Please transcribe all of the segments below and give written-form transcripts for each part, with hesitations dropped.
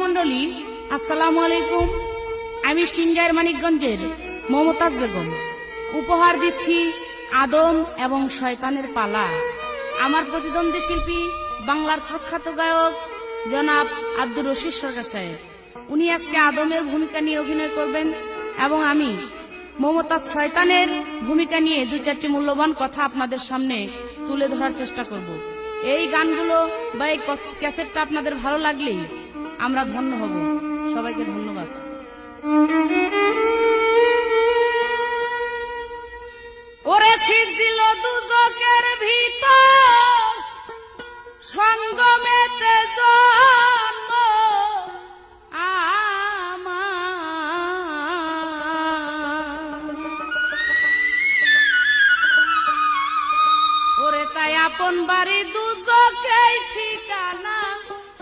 মণ্ডলী, আসসালামু আলাইকুম। আমি সিংগাইর মানিকগঞ্জের মমতাজ বেগম উপহার দিচ্ছি আদম এবং শয়তানের পালা। আমার প্রতিদ্বন্দ্বী শিল্পী বাংলার প্রখ্যাত গায়ক জনাব আব্দুর রশিদ সরকার সাহেব, উনি আজকে আদমের ভূমিকা নিয়ে অভিনয় করবেন এবং আমি মমতাজ শয়তানের ভূমিকা নিয়ে দু চারটি মূল্যবান কথা আপনাদের সামনে তুলে ধরার চেষ্টা করব। এই গানগুলো বা এই ক্যাসেটটা আপনাদের ভালো লাগলেই আমরা ধন্য হব। সবাইকে ধন্যবাদ। ওরে সিজিল দুজকের ভিতর সঙ্গমেতে জন্ম আমার, ওরে তাই আপন বাড়ি দুজকেই ঠিকানা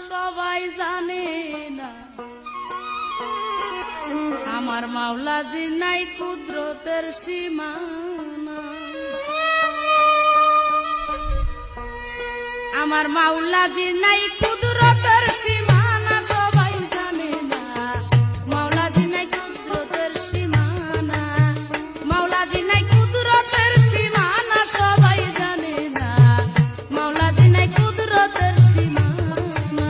সবাই জানে না। আমার মাওলাজি নাই কুদরতের সীমানা, আমার মাওলাজি নাই কুদরতের সীমানা সবাই জানে না। মাওলাজি নাই কুদরতের সীমানা, মাওলাজি নাই কুদরতের সীমানা সবাই জানে না। মাওলাজি নাই কুদরতের সীমানা।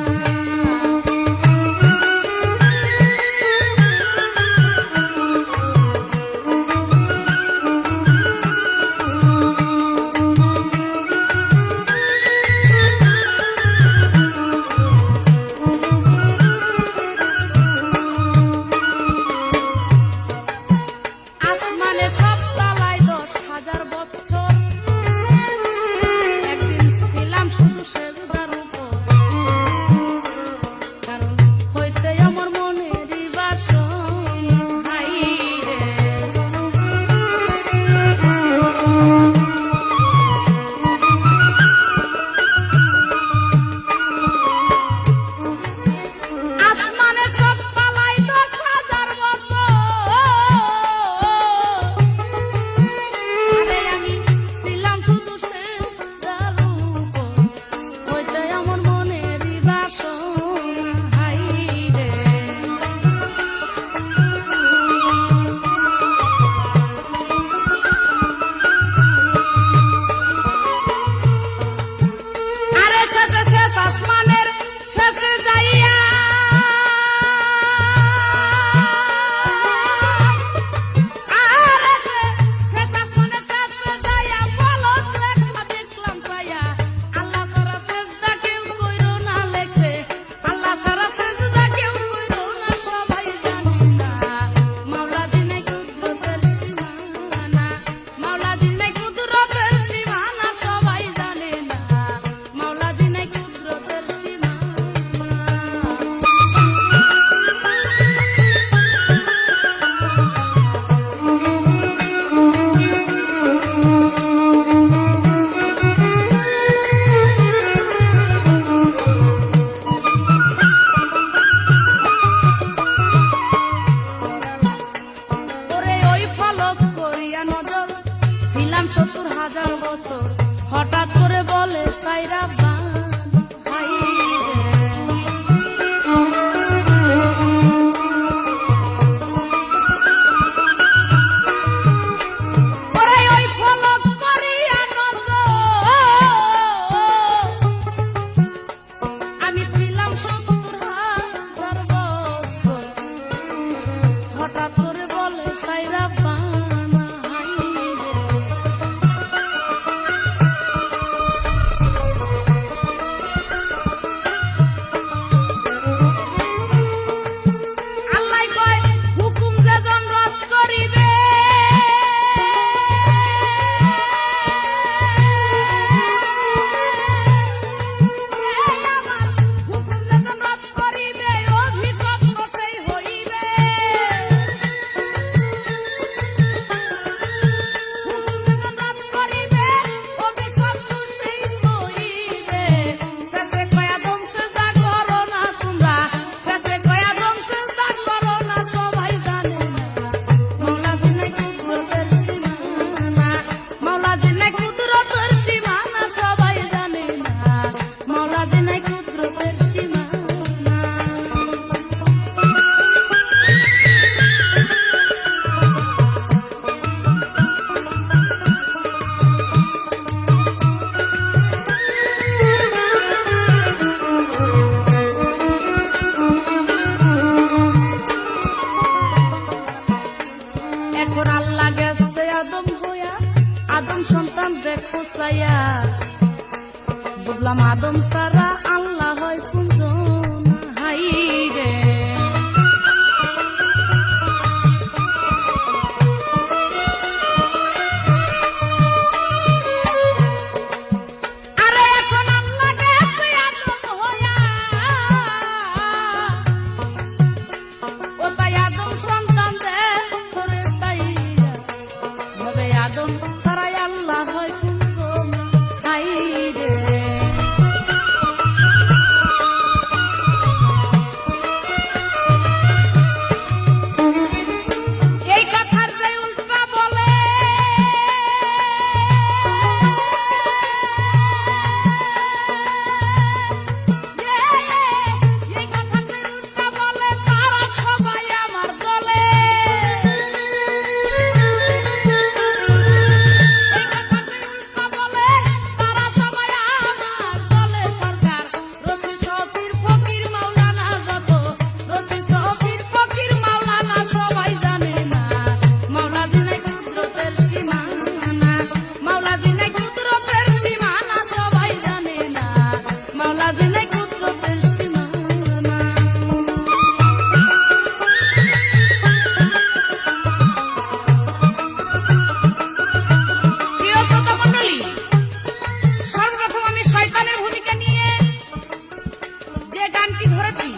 গানটি ধরেছি,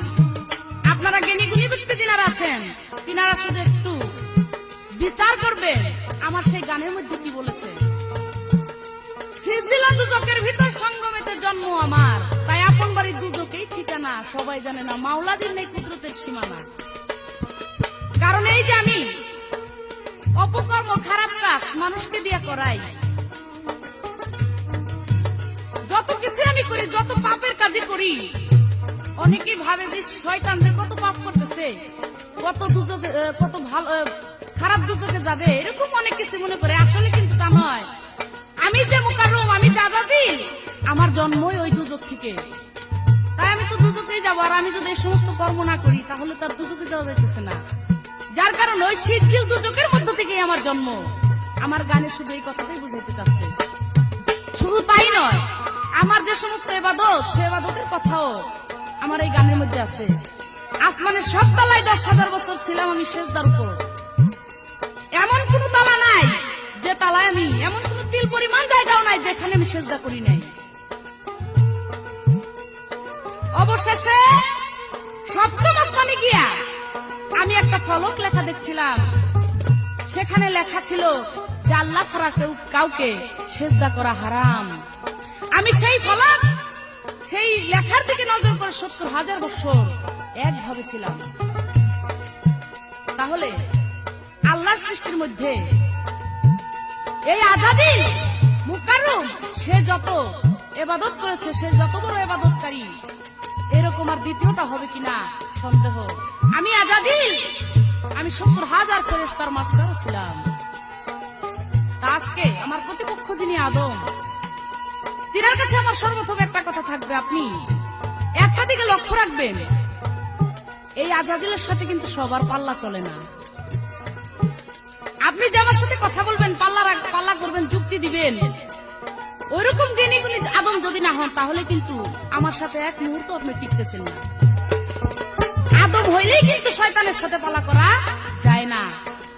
আপনারা জ্ঞানীগুণী ব্যক্তি যিনারা আছেন তিনারা শুধু একটু বিচার করবেন আমার সেই গানের মধ্যে কি বলেছে। সিজিলা দুজকের ভিতর সঙ্গমেতে জন্ম আমার, তাই আপন বাড়ি দুজকেই ঠিকানা, সবাই জানে না মাওলাজির নেই কুদরতের সীমানা। কারণ এই যে আমি অপকর্ম খারাপ কাজ মানুষকে দিয়ে করাই, যত কিছু আমি করি, যত পাপের কাজই করি, অনেকেই ভাবে যে শয়তান যে কত পাপ করতেছে, কত দুজকে, কত ভালো খারাপ দুজকে যাবে, এরকম অনেক কিছু মনে করে। আসলে কিন্তু তা নয়। আমি যে মুকাররম, আমি জাযাজিল, আমার জন্মই ওই দুজক থেকে, তাই আমি তো দুজকেই যাবো। আর আমি যদি এই সমস্ত কর্ম না করি তাহলে তার দুজকে যাওয়া যাইতেছে না। যার কারণে ওই সিজিল দুজকের মধ্য থেকেই আমার জন্ম। আমার গানে শুধু এই কথাটাই বুঝাইতে চাচ্ছে। শুধু তাই নয়, আমার যে সমস্ত ইবাদত, সে ইবাদতের কথাও আমার এই গানের মধ্যে আছে। আসমানের সব তালায় 10,000 বছর ছিলাম আমি সেজদার উপর। এমন কোন তালা নাই যে তালায় আমি, এমন কোন তিল পরিমাণ জায়গাও নাই যেখানে আমি সেজদা করি নাই। অবশেষে সপ্তম আসমানে গিয়া আমি একটা ফলক লেখা দেখছিলাম, সেখানে লেখা ছিল যে আল্লাহ ছাড়া কাউকে সেজদা করা হারাম। আমি সেই ফলক, সেই লেখার দিকে নজর করে 70,000 বছর একভাবে ছিলাম। তাহলে আল্লাহর সৃষ্টির মধ্যে এই আজাদিল মুকাররম, সে যত ইবাদত করেছে, সে যত বড় ইবাদতকারী, এরকম আর দ্বিতীয়টা হবে কিনা সন্দেহ। আমি আজাদিল, আমি 70,000 ফেরেশতার মাস্টার ছিলাম। তা আজকে আমার প্রতিপক্ষ যিনি আদম, তিনার কাছে আমার সর্বপ্রথম একটা কথা থাকবে, আপনি একটা দিকে লক্ষ্য রাখবেন, এই আজাদিলের সাথে কিন্তু সবার পাল্লা চলে না। আপনি যে আমার সাথে কথা বলবেন, পাল্লা করবেন, যুক্তি দিবেন, ওইরকম জ্ঞানীগুণী আদম যদি না হন, তাহলে কিন্তু আমার সাথে এক মুহূর্ত আপনি টিকতেছেন না। আদম হইলেই কিন্তু শয়তানের সাথে পাল্লা করা যায় না।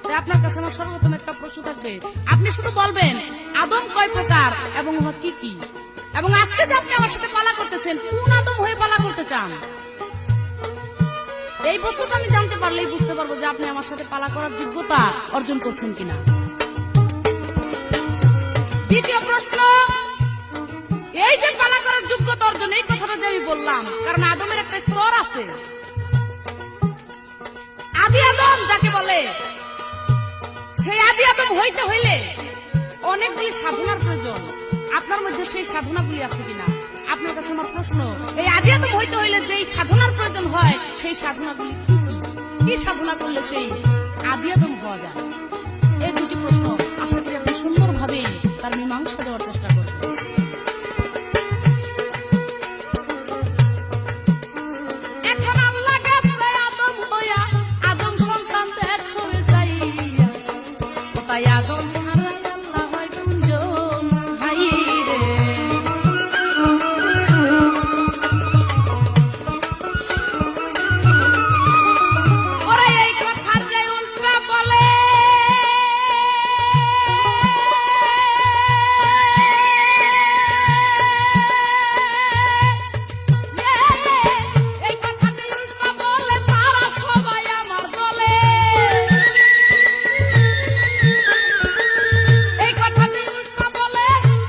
তাই আপনার কাছে আমার সর্বপ্রথম একটা প্রশ্ন থাকবে, আপনি শুধু বলবেন আদম কয় প্রকার এবং কি কি, এবং আজকে যে আপনি আমার সাথে পাল্লা করতেছেন, কোন আদম হয়ে পাল্লা করতে চান? এই বস্তুটা আমি জানতে পারলেই বুঝতে পারবো যে আপনি আমার সাথে পাল্লা করার যোগ্যতা অর্জন করছেন কিনা। দ্বিতীয় প্রশ্ন, এই যে পাল্লা করার যোগ্যতা অর্জন, এই কথাটা যে আমি বললাম, কারণ আদমের একটা স্তর আছে। আদি আদম যাকে বলে, সেই আদি আদম হইতে হইলে অনেকগুলি সাধনার প্রয়োজন। আপনার মধ্যে সেই সাধনাগুলি আছে কিনা? আপনার কাছে আমার প্রশ্ন, এই আদি আদম হইতে হইলে যেই সাধনার প্রয়োজন হয়, সেই সাধনাগুলি কি কি সাধনা করলে সেই আদি আদম হওয়া যায়? এই দুটি প্রশ্ন আশা করি আপনি সুন্দরভাবে তার মীমাংসা দেওয়ার চেষ্টা করবেন। এখন আল্লাহ গেছে আদম হইয়া, আদম সন্তান দেখ করে যাইয়া, তাই আদম ছাড়া আল্লাহ হয় গুঞ্জন, হাই রে। ওরা এই কথা যে উল্টা বলে, এই কথা যে উল্টা বলে, তারা সবাই আমার দলে। এই কথা যে উল্টা বলে,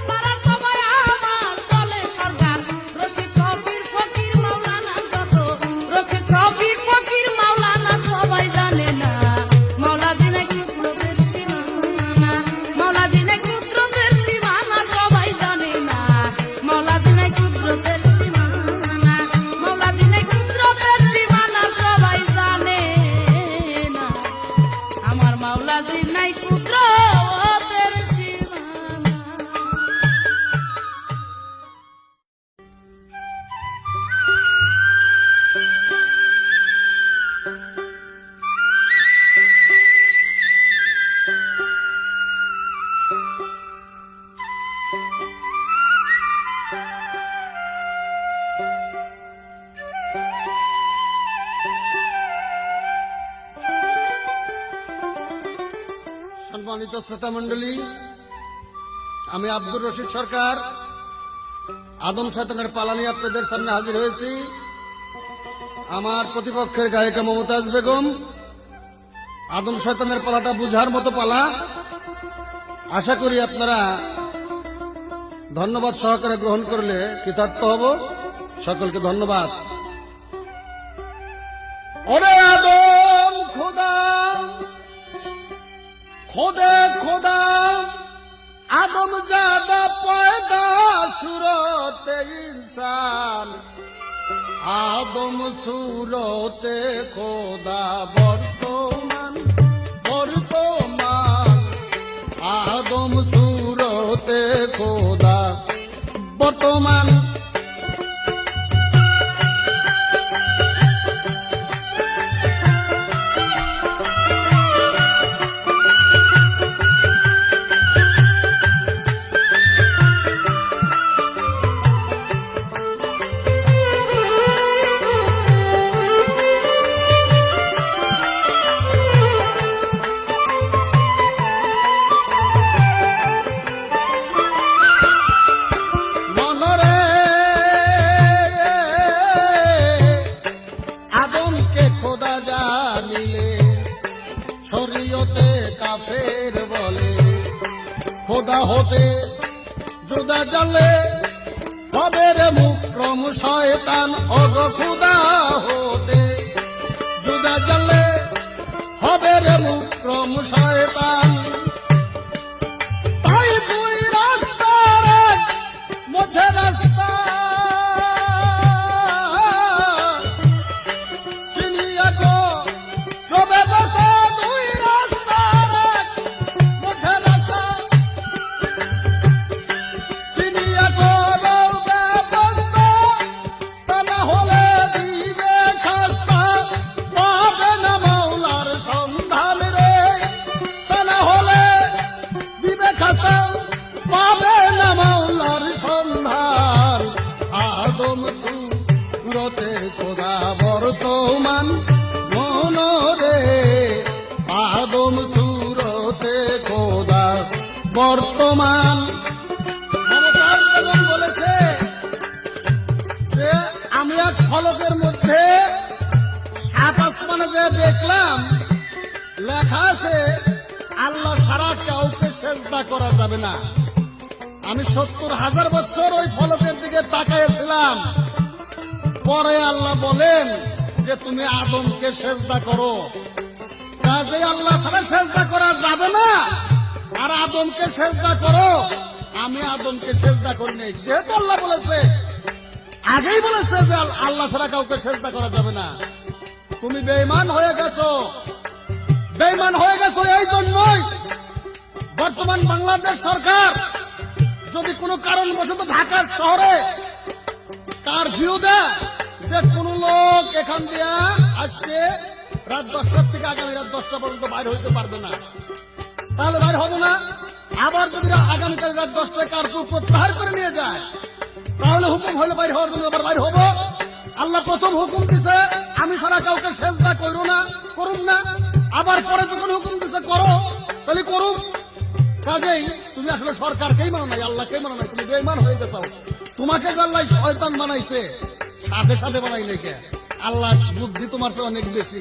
তারা সবাই আমার দলে। সরকার রশিদ ছবির ফকির মাওলানা, যত রশিদ ছবির ফকির মাওলানা, সবাই জানে না মাওলাজি নাই কুদরতের সীমানা, মাওলাজি নাই কুদরতের সীমানা, সবাই জানে না মাওলাজি নাই কুদরতের সীমানা, মাওলাজি নাই কুদরতের সীমানা, সবাই জানে না আমার মাওলাজি নাই কুদরতের সীমানা। সম্মানিত শ্রোতা মন্ডলী, আমি আব্দুর রশিদ সরকার আদম শয়তানের পালা নিয়ে আপনাদের সামনে হাজির হয়েছি। আমার প্রতিপক্ষের গায়িকা মমতাজ বেগম, আদম শয়তানের পালাটা বুঝার মতো পালা। আশা করি আপনারা ধন্যবাদ সহকারে গ্রহণ করলে কৃতার্থ হব। সকলকে ধন্যবাদ। ওরে আদম খোদা, খোদে খোদা, আদম জাদা পয়দা সুরতে ইনসান, আদম সুরতে খোদা বর্তমান, বর্তমান, আদম সুরতে খোদা বর্তমান। শরীয়তে কাফের বলে, খোদা হতে জুদা জানলে হবে রে মুকরম শয়তান। অগ খোদা হতে জুদা জানলে হবে রে মুকরম শয়তান। তাই দুই রাস্তার মধ্যে রাস্তা চিনিয়া গো রবে বসে, দুই রাস্তার মধ্যে রাস্তা চিনিয়া গো রবে বসতে, তা না হলে দিবে খাস্তা, পাবে না মাওলার সন্ধান রে, তা না হলে দিবে খাস্তা, পাবে না মাওলার সন্ধান। আদম সুরতে খোদা বর্তমান, মনরে আদম সুরতে খোদা বর্তমান। মমতাজ বেগম বলেছে যে আমি এক ফলকের মধ্যে সাত আসমানে যে দেখলাম লেখা আছে আল্লাহ ছাড়া কাউকে সেজদা করা যাবে না। আমি ৭০,০০০ বছর ওই ফলকের দিকে তাকাইছিলাম। পরে আল্লাহ বলেন যে তুমি আদমকে সেজদা করো। কাজে আল্লাহ ছাড়া সেজদা করা যাবে না, আর আদমকে সেজদা করো। আমি আদমকে সেজদা করি নাই, যেহেতু আল্লাহ বলেছে, আগেই বলেছে যে আল্লাহ ছাড়া কাউকে সেজদা করা যাবে না। তুমি বেঈমান হয়ে গেছো, বেঈমান হয়ে গেছো। এই জন্যই বর্তমান বাংলাদেশ সরকার যদি কোনো কারণবশত ঢাকার শহরে কারফিউ দেয় যে কোন লোক এখান দিয়া আজকে রাত 10টার থেকে আগামী রাত 10টা পর্যন্ত বাইরে হইতে পারবে না, তাহলে বাইরে হবো না। আবার যদি আগামীকাল রাত 10টায় কারফিউ প্রত্যাহার করে নিয়ে যায়, তাহলে হুকুম হলে বাইরে হওয়ার জন্য আবার বাইরে হবো। আল্লাহ প্রথম হুকুম দিছে আমি ছাড়া কাউকে সেজদা করো না, করুন না। আবার পরে যখন হুকুম দিছে করো, তাহলে করুন। কাজেই তুমি আসলে সরকারকেই মানো নাই, আল্লাহকেই মানো নাই, তুমি বেঈমান হয়ে গেছো। তোমাকে যে আল্লাহ শয়তান বানাইছে, সাথে সাথে বানাই নাকি? আল্লাহ বুদ্ধি তোমার চেয়ে অনেক বেশি,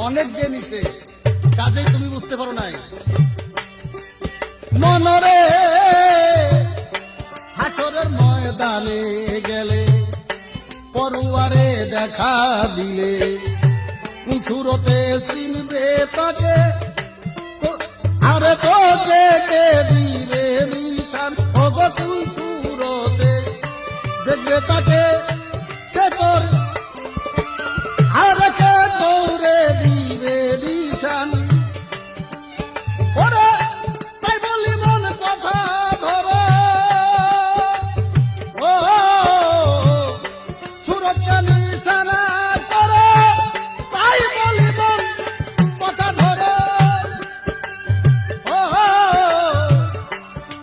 অনেক জ্ঞান নিছে। কাজেই তুমি বুঝতে পারো নাই। মনরে হাসরের ময়দানে গেলে, পরুয়ারে দেখা দিলে, সুরতে চিনবে তাকে, আরে তোকে কে দিবে নিশান। ওগো তুই সুরতে দেখবে তাকে, কে তোর আরে কে তোরে দিবে নিশান। ওরে তাই বলি মন কথা ধরো, ও সুরতকে নিশানা করো, তাই বলি মন কথা ধরো, ও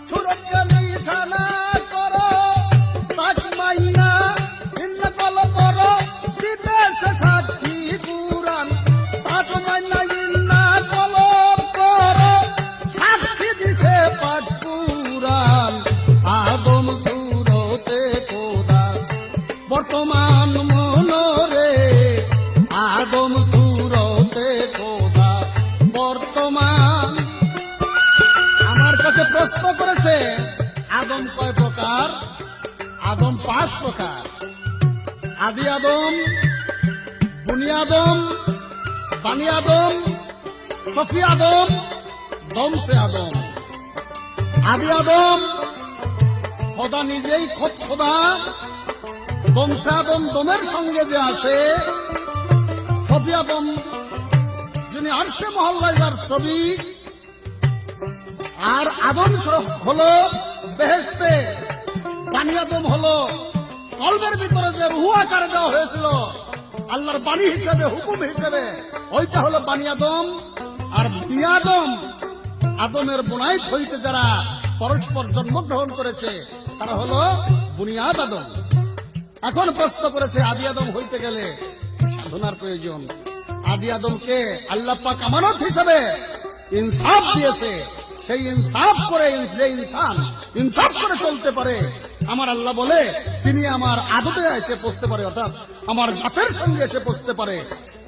সুরতকে নিশানা করো। তাক মাইনা আদি আদম, বুনি আদম, বানি আদম, সফি আদম, দমসে আদম। আদি আদম খোদা নিজেই খোদ খোদা, দমসে আদম দমের সঙ্গে যে আছে, সফি আদম যিনি আরশে মহল্লায় যার ছবি, আর আদম হলো বেহেশতে, বানি আদম হলো কলবের ভিতরে যে রুহ আকারে দেওয়া হয়েছিল আল্লাহর বাণী হিসেবে, হুকুম হিসেবে, ওইটা হলো বানি আদম। আর বুনি আদম, আদমের বুনাইত হইতে যারা পরস্পর জন্মগ্রহণ করেছে তারা হলো বুনিয়াদ আদম। এখন প্রশ্ন করেছে আদি আদম হইতে গেলে কি সাধনার প্রয়োজন? আদি আদমকে আল্লাহ পাক আমানত হিসেবে ইনসাফ দিয়েছে। সেই ইনসাফ করে যে ইনসান ইনসাফ করে চলতে পারে, আমার আল্লাহ বলে তিনি আমার আদতে এসে পৌঁছতে পারে, অর্থাৎ আমার জাতের সঙ্গে এসে পৌঁছতে পারে।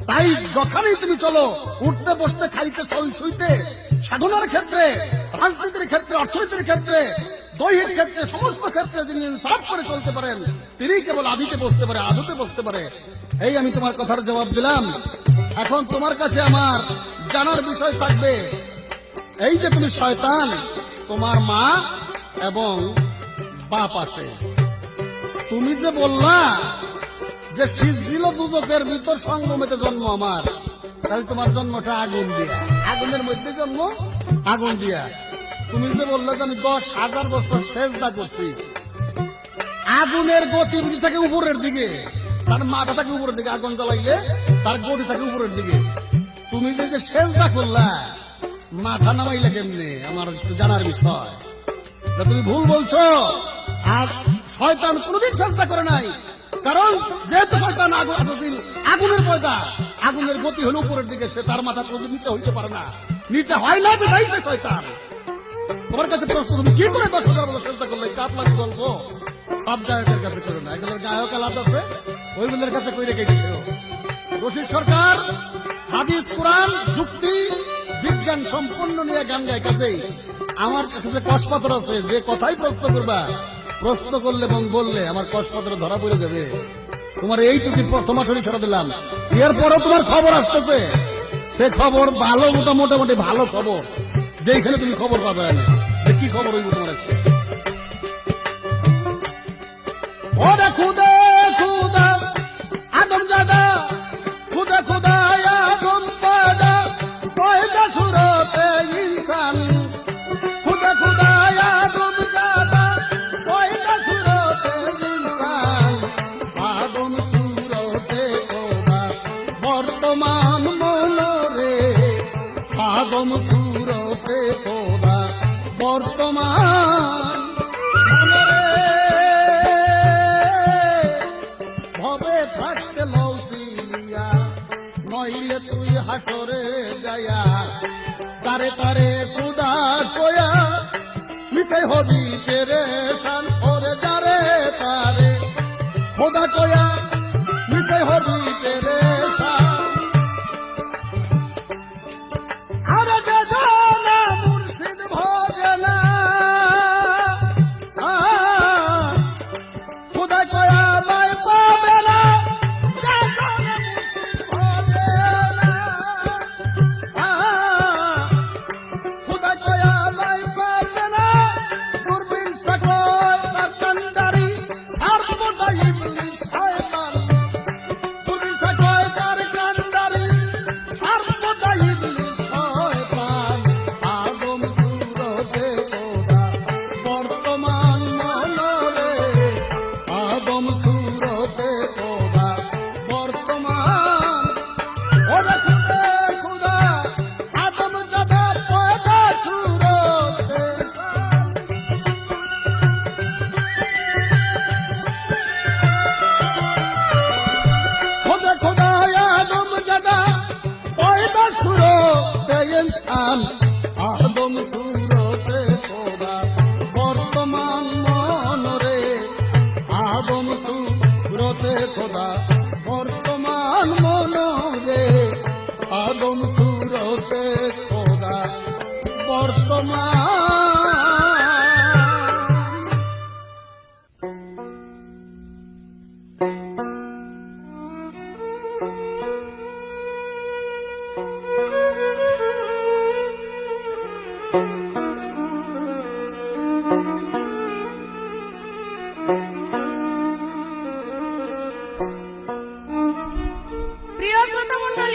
তাই যখনই তুমি চলো, উঠতে বসতে, খাইতে শুইতে, সাধনার ক্ষেত্রে, রাজনীতির ক্ষেত্রে, অর্থনীতির ক্ষেত্রে, দৈহিক ক্ষেত্রে, সমস্ত ক্ষেত্রে যিনি ইনসাফ করে চলতে পারেন তিনি কেবল আদিতে বসতে পারে, আদতে বসতে পারে। এই আমি তোমার কথার জবাব দিলাম। এখন তোমার কাছে আমার জানার বিষয় থাকবে, এই যে তুমি শয়তান, তোমার মা এবং বাপ আছে, তুমি যে বললা যে সিজিল দুজকের ভিতর সঙ্গমেতে জন্ম আমার, তাহলে তোমার জন্মটা আগুন দিয়া, আগুনের মধ্যে জন্ম, আগুন দিয়া। তুমি যে বললে যে আমি 10,000 বছর সেজদা করছি, আগুনের গতিবিধি থাকে উপরের দিকে, তার মাথা থাকে উপরের দিকে, আগুন জ্বালাইলে তার গতি থাকে উপরের দিকে। তুমি যে সেজদা করলা, মাথা নামাইলে কেমনে, আমার একটু জানার বিষয়। তুমি ভুল বলছো। আর শয়তান কোনদিন চেষ্টা করে নাই, কারণ যেহেতু শয়তান আগুনের পয়দা, আগুনের গতি হলো উপরের দিকে, সে তার মাথা কোনদিন নিচে হইতে পারে না, নিচে হয় না, বিধাই সে শয়তান। তোমার কাছে প্রশ্ন, তুমি কি করে 10,000 বছর চেষ্টা করলে? কাপলামি গল্প সব গায়কের কাছে করো না, এগুলোর গায়ক আলাদা আছে, ওইগুলোর কাছে কই রেখে দিও। রশিদ সরকার হাদিস, কোরআন, যুক্তি, বিজ্ঞান সম্পন্ন নিয়ে গান গায়, কাজেই আমার কাছে কষপাথর আছে। যে কথাই প্রশ্ন করবা, প্রশ্ন করলে এবং বললে আমার কষপাথরে ধরা পড়ে যাবে। তোমার এইটুকু প্রথম আসরে ছড়া দিলাম, এরপরও তোমার খবর আসতেছে, সে খবর ভালো, মোটামুটি ভালো খবর, যেখানে তুমি খবর পাবে না, যে কি খবর হইব তোমার আজকে। ওরে খুদা খুদা আদম জাদা, খুদা খুদা আদম পাদা, কয়দা সুরতে ইনসান, খুদা খুদা আদম জাদা, কয়দা সুরতে ইনসান, আদম সুরতে খোদা বর্তমান মনরে, আদম সুরতে খোদা বর্তমান মনরে, ভবে থাকতে লৌসিলিয়া, নইলে তুই হাসরে যায়া, তারে তারে খুদা কয়া, মিশে হবি পেরেশান, ওরে যারে তারে খুদা কয়া, মিশে হবি পেরেশান। আরে যে জানা মুর্শিদ ভজে না, খুদা কয়া লাই পাবে না, যে জানা মুর্শিদ ভজে না, খুদা কয়া লাই পাবে না, দূরবীন সকল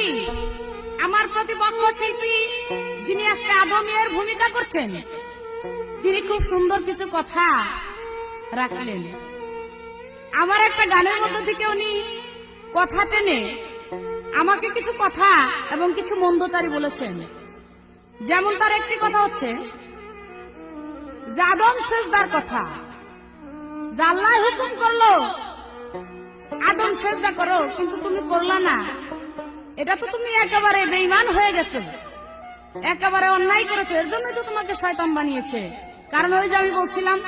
বলি, আমার প্রতিপক্ষ শিল্পী যিনি আজকে আদমের ভূমিকা করছেন, তিনি খুব সুন্দর কিছু কথা রাখলেন। আমার একটা গানের মধ্যে থেকে উনি কথা টেনে আমাকে কিছু কথা এবং কিছু মন্দচারী বলেছেন। যেমন তার একটি কথা হচ্ছে যে আদম সেজদার কথা, যে আল্লাহ হুকুম করলো আদম সেজদা করো, কিন্তু তুমি করলা না, এটা তো তুমি একেবারে বেঈমান হয়ে গেছো, একেবারে অন্যায় করেছো, এর জন্যই তো তোমাকে শয়তান বানিয়েছে। কারণ ওই যে আমি বলছিলাম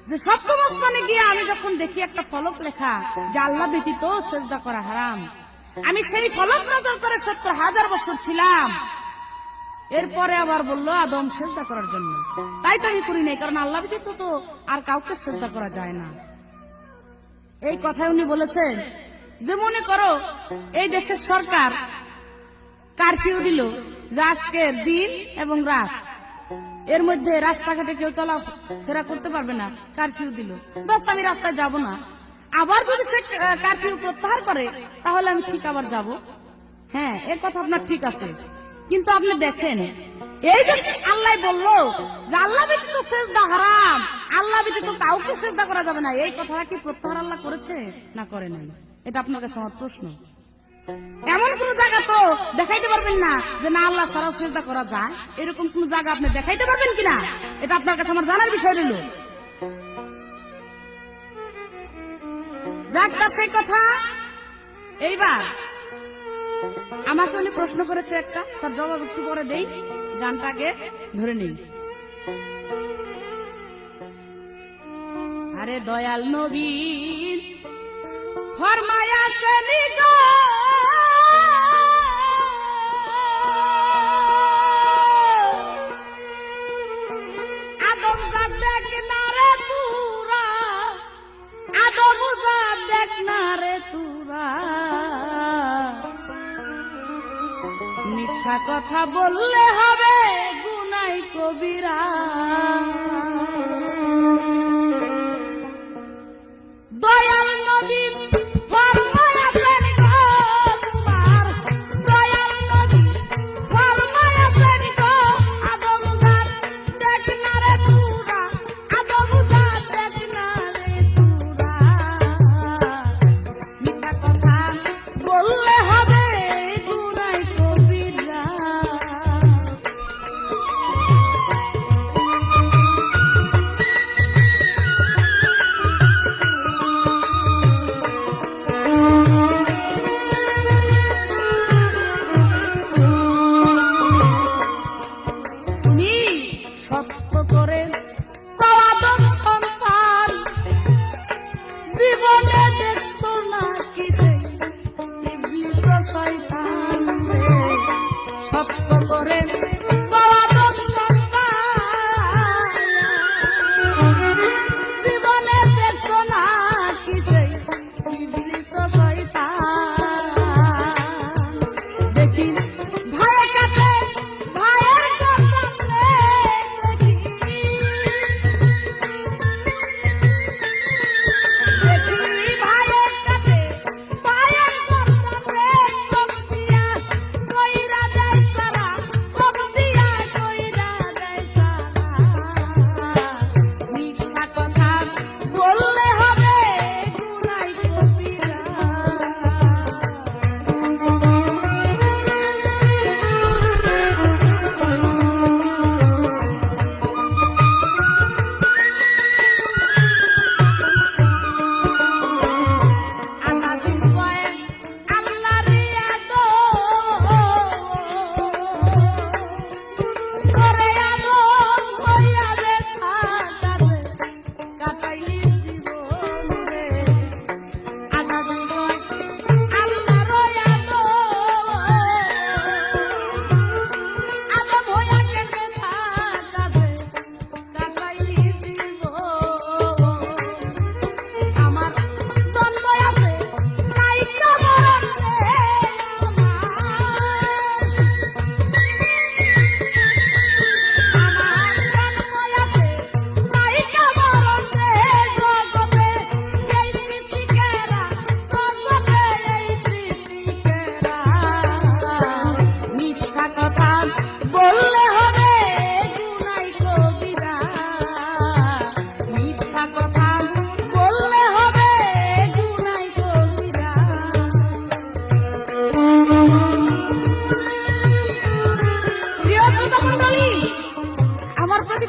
যে সপ্তম আসমানে গিয়ে আমি যখন দেখি একটা ফলক লেখা যে আল্লাহ ব্যতীত সেজদা করা হারাম, আমি সেই ফলক নজর করে 70,000 বছর ছিলাম। এরপরে আবার বললো আদম সেজদা করার জন্য, তাই তো আমি করি নাই, কারণ আল্লাহ ব্যতীত তো আর কাউকে সেজদা করা যায় না। এই কথাই উনি বলেছেন যে মনে করো এই দেশের সরকার কারফিউ দিল যে আজকের দিন এবং রাত, এর মধ্যে রাস্তাঘাটে কেউ চলাফেরা করতে পারবে না, কারফিউ দিল, বাস আমি রাস্তায় যাব না। আবার যদি সে কারফিউ প্রত্যাহার করে তাহলে আমি ঠিক আবার যাব। হ্যাঁ, এর কথা আপনার ঠিক আছে, কিন্তু আপনি দেখেন এই যে আল্লাহ বললো যে আল্লাহ ব্যতীত সেজদা হারাম, আল্লাহ ব্যতীত কাউকে সেজদা করা যাবে না, এই কথাটা কি প্রত্যাহার আল্লাহ করেছে না করে নাই? এটা আপনার কাছে আমার প্রশ্ন। এমন কোন জায়গা তো দেখাইতে পারবেন না যে না আল্লাহ ছাড়াও সেজদা করা যায়, এরকম কোন জায়গা আপনি দেখাইতে পারবেন কিনা? এটা আপনার কাছে আমার জানার বিষয় রইল। যাকটা সেই কথা। এইবার আমাকে উনি প্রশ্ন করেছে একটা, তার জবাব একটু পরে দেই, গানটাকে ধরে নিই। আরে দয়াল নবী ফরমায়াছেন গো আদম জাত দেখ না রে তুরা, আদম জাত দেখ না রে তুরা, মিথ্যা কথা বললে হবে গুনাহ কবিরা। দয়াল নবী ফরমায়াছেন গো তোমার, দয়াল নবী ফরমায়াছেন গো আদম জাত দেখ না রে তুরা, আদম জাত দেখ না রে তুরা, মিথ্যা কথা বললে হবে গুনাহ কবিরা।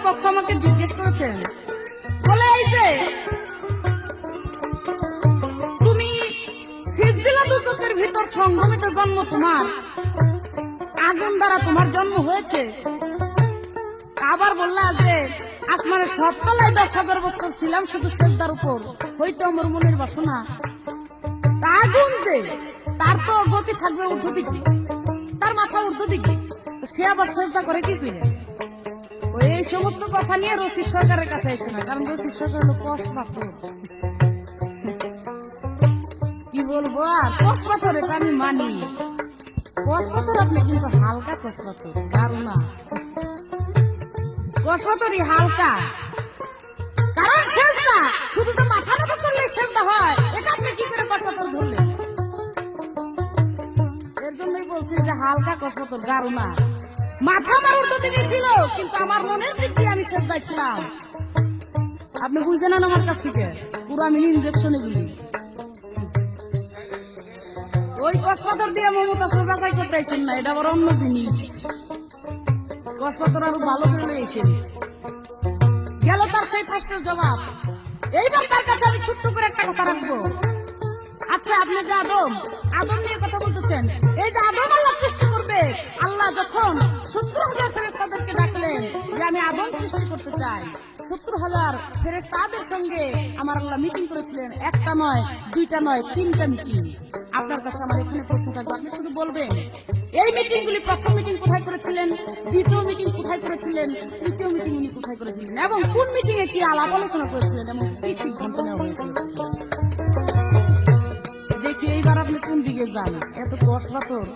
পক্ষ আমাকে জিজ্ঞেস করেছেন, বলে এই যে তুমি সিজজিলা দুজকের ভিতর সংগমিত জন্ম তোমার, আগুন দ্বারা তোমার জন্ম হয়েছে। আবার বললা যে আসমানের সবতলায় 10,000 বছর ছিলাম শুধু সেজদার উপর, হইতো আমার মনের বাসনা। তা আগুন যে তার তো গতি থাকবে ঊর্ধ্ব দিকে, তার মাথা ঊর্ধ্ব দিকে, সে আবার সেজদা করে কি করে? এই সমস্ত কথা নিয়ে রশিদ সরকারের কাছে এসে না, কারণ রশিদ সরকার হলো কষ পাথর। কি বলবো আর, কষ পাথর এটা আমি মানি। কষ পাথর আপনি কিন্তু হালকা কষ পাথর, দারুণ না। কষ পাথরই হালকা, কারণ সেজদা শুধু তো মাথা নত করলে সেজদা হয়, এটা আপনি কি করে কষ পাথর ধরলেন? এর জন্যই বলছি যে হালকা কষ পাথর, দারুণ না। মাথা আমার উল্টো দিকে ছিল, কিন্তু আমার মনের দিক দিয়ে আমি সেজদায় ছিলাম। আপনি বুঝে নেন আমার কাছ থেকে পুরো আমি ইনজেকশন এগুলি। ওই কষ পাথর দিয়ে মমতাজ যাচাই করতে আসেন না, এটা আবার অন্য জিনিস। কষ পাথর আরো ভালো করে এসে গেল তার সেই প্রশ্নের জবাব। এইবার তার কাছে আমি ছোট্ট করে একটা কথা রাখবো। আচ্ছা, আপনি যে আদম নিয়ে কথা বলতেছেন, এই যে আদম আল্লাহ সৃষ্টি করবে, আল্লাহ যখন 70,000 ফেরেশতাদেরকে ডাকলেন যে আমি আদম সৃষ্টি করতে চাই, 70,000 ফেরেশতাদের সঙ্গে আমার আল্লাহ মিটিং করেছিলেন। একটা নয়, দুইটা নয়, 3টা মিটিং। আপনার কাছে আমার এখানে প্রশ্ন থাকবে, আপনি শুধু বলবেন এই মিটিং গুলি, প্রথম মিটিং কোথায় করেছিলেন, দ্বিতীয় মিটিং কোথায় করেছিলেন, তৃতীয় মিটিং উনি কোথায় করেছিলেন, এবং কোন মিটিং এ কি আলাপ আলোচনা করেছিলেন, এবং কি সিদ্ধান্ত নেওয়া হয়েছিল। দেখি এইবার আপনি কোন দিকে যান, এত কষ পাথর।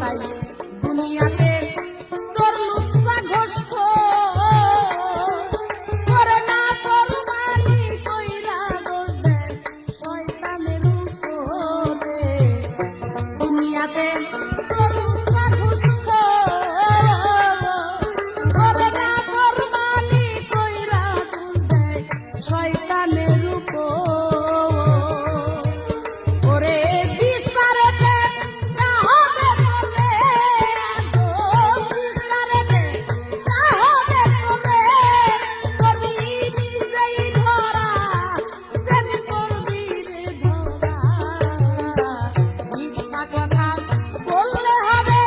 তাই দুনিয়াতে চোর লুচ্চা ঘোষখোর করে না ফরমানি কইরা বসবে শয়তানের উপরে। দুনিয়াতে চোর লুচ্চা ঘোষখোর করে না ফরমানি কইরা বসবে শয়তানের উপর। ওরে বিচারেতে না হবে তোলে, গো বিচারেতে না হবে তোলে, করবি নিজেই ধরা, সেদিন করবি রে ধরা। মিথ্যা কথা বললে হবে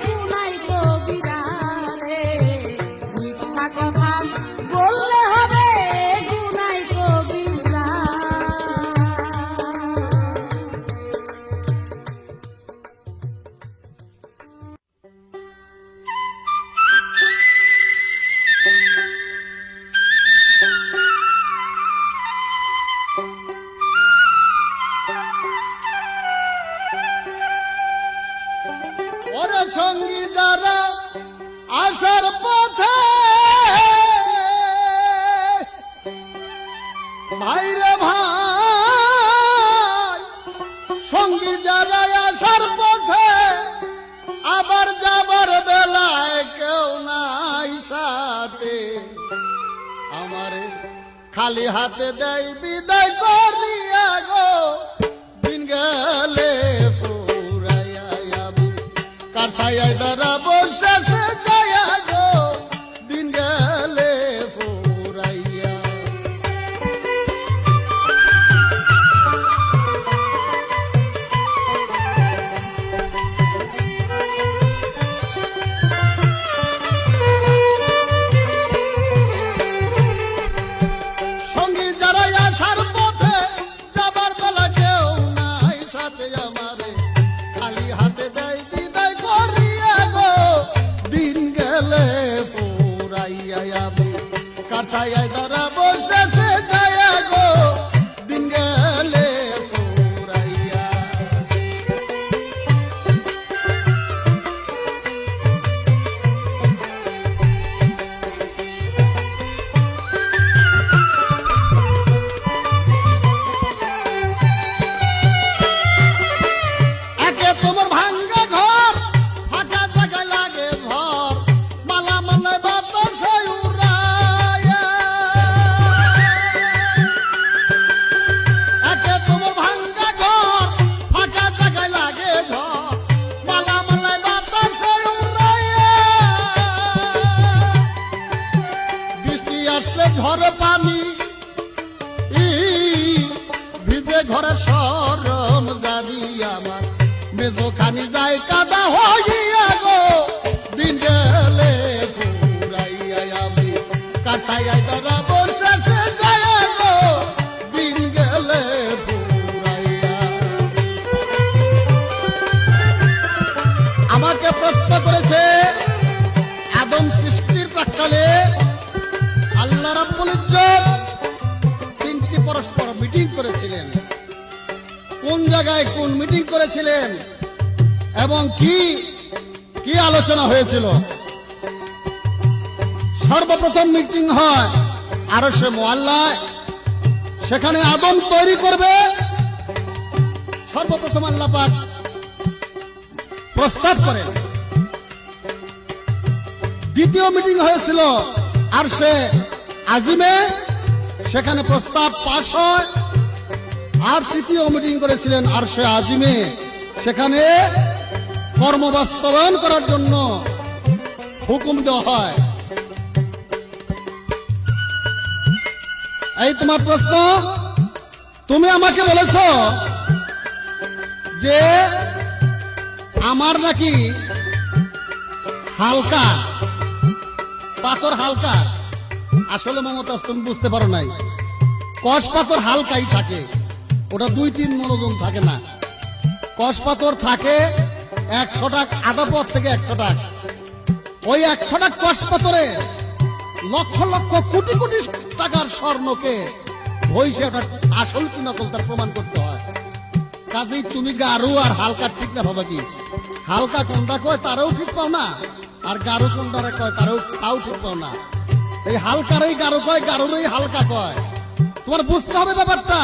গুনাই কবিরা রে, মিথ্যা কথা বললে হবে গুনাই কবিরা। ওরে সঙ্গী যারা আসার পথে, ভাইরে ভাই, সঙ্গী যারা আসার পথে, আবার যাবার বেলায় কেউ নাই সাথে, আমারে খালি হাতে দেয় বিদায় করিয়া গো, দিন গেলে ফুরাইয়া যাবো, কার ছায়ায় দাঁড়াবো শেষে যাইয়া গো, দিন গেলে ফুরাইয়া। সঙ্গী যারা আসার পথে, যাবার বেলা কেউ নাই সাথে, আমারে খালি হাতে দেয় বিদায় করিয়া গো, দিন গেলে পুরাইয়া যাবে, কার ছায়ায় দাঁড়াবো শেষে যাইয়া গো, দিন গেলে পুরাইয়া। একে তোমার ভাঙ্গা ঘর, ফাঁকা জায়গা লাগে ঘর, মালা মালা বাতাস উড়ায়া। ঘরে সরম জানি আমার মেজোখানি যায় কাদা হইয়া গো দিন গেলে ফুরাইয়া আমি কারসাইয়া তারা বর্ষাতে যায় গো দিন গেলে ফুরাইয়া। আমাকে প্রশ্ন করেছে আদম সৃষ্টির প্রাক্কালে আল্লাহ রাব্বুল ইজ্জত তিনটি পরস্পর মিটিং করেছিলেন। কোন জায়গায় কোন মিটিং করেছিলেন এবং কি কি আলোচনা হয়েছিল? সর্বপ্রথম মিটিং হয় আরশে মুআল্লায়, সেখানে আদম তৈরি করবে। সর্বপ্রথম আল্লাহ পাক প্রস্তাব করেন। দ্বিতীয় মিটিং হয়েছিল আরশে আজিমে, সেখানে প্রস্তাব পাশ হয়। আর তৃতীয় মিটিং করেছিলেন আরশে আজিমে, সেখানে কর্ম বাস্তবায়ন করার জন্য হুকুম দেওয়া হয়। এই তোমার প্রশ্ন, তুমি আমাকে বলেছ যে আমার নাকি হালকা পাথর হালকা। আসলে মমতাজ তুমি বুঝতে পারো নাই, কষ পাথর হালকাই থাকে, ওটা 2-3 মণ ওজন থাকে না। কষ পাথর থাকে 100 টাকা, আধা পথ থেকে 100 টাকা। ওই 100 টাকা কষ পাথরে লক্ষ লক্ষ কোটি কোটি টাকার স্বর্ণকে ভইসে ওটা আসল কি নকল তার প্রমাণ করতে হয়। কাজেই তুমি গারু আর হালকা ঠিক না ভাবা কি? হালকা কোনটা কয় তারাও ঠিক পাও না, আর গারু কোনটা কয় তাও ঠিক পাও না। এই হালকারই গারু কয়, গারুরই হালকা কয়। তোমার বুঝতে হবে ব্যাপারটা।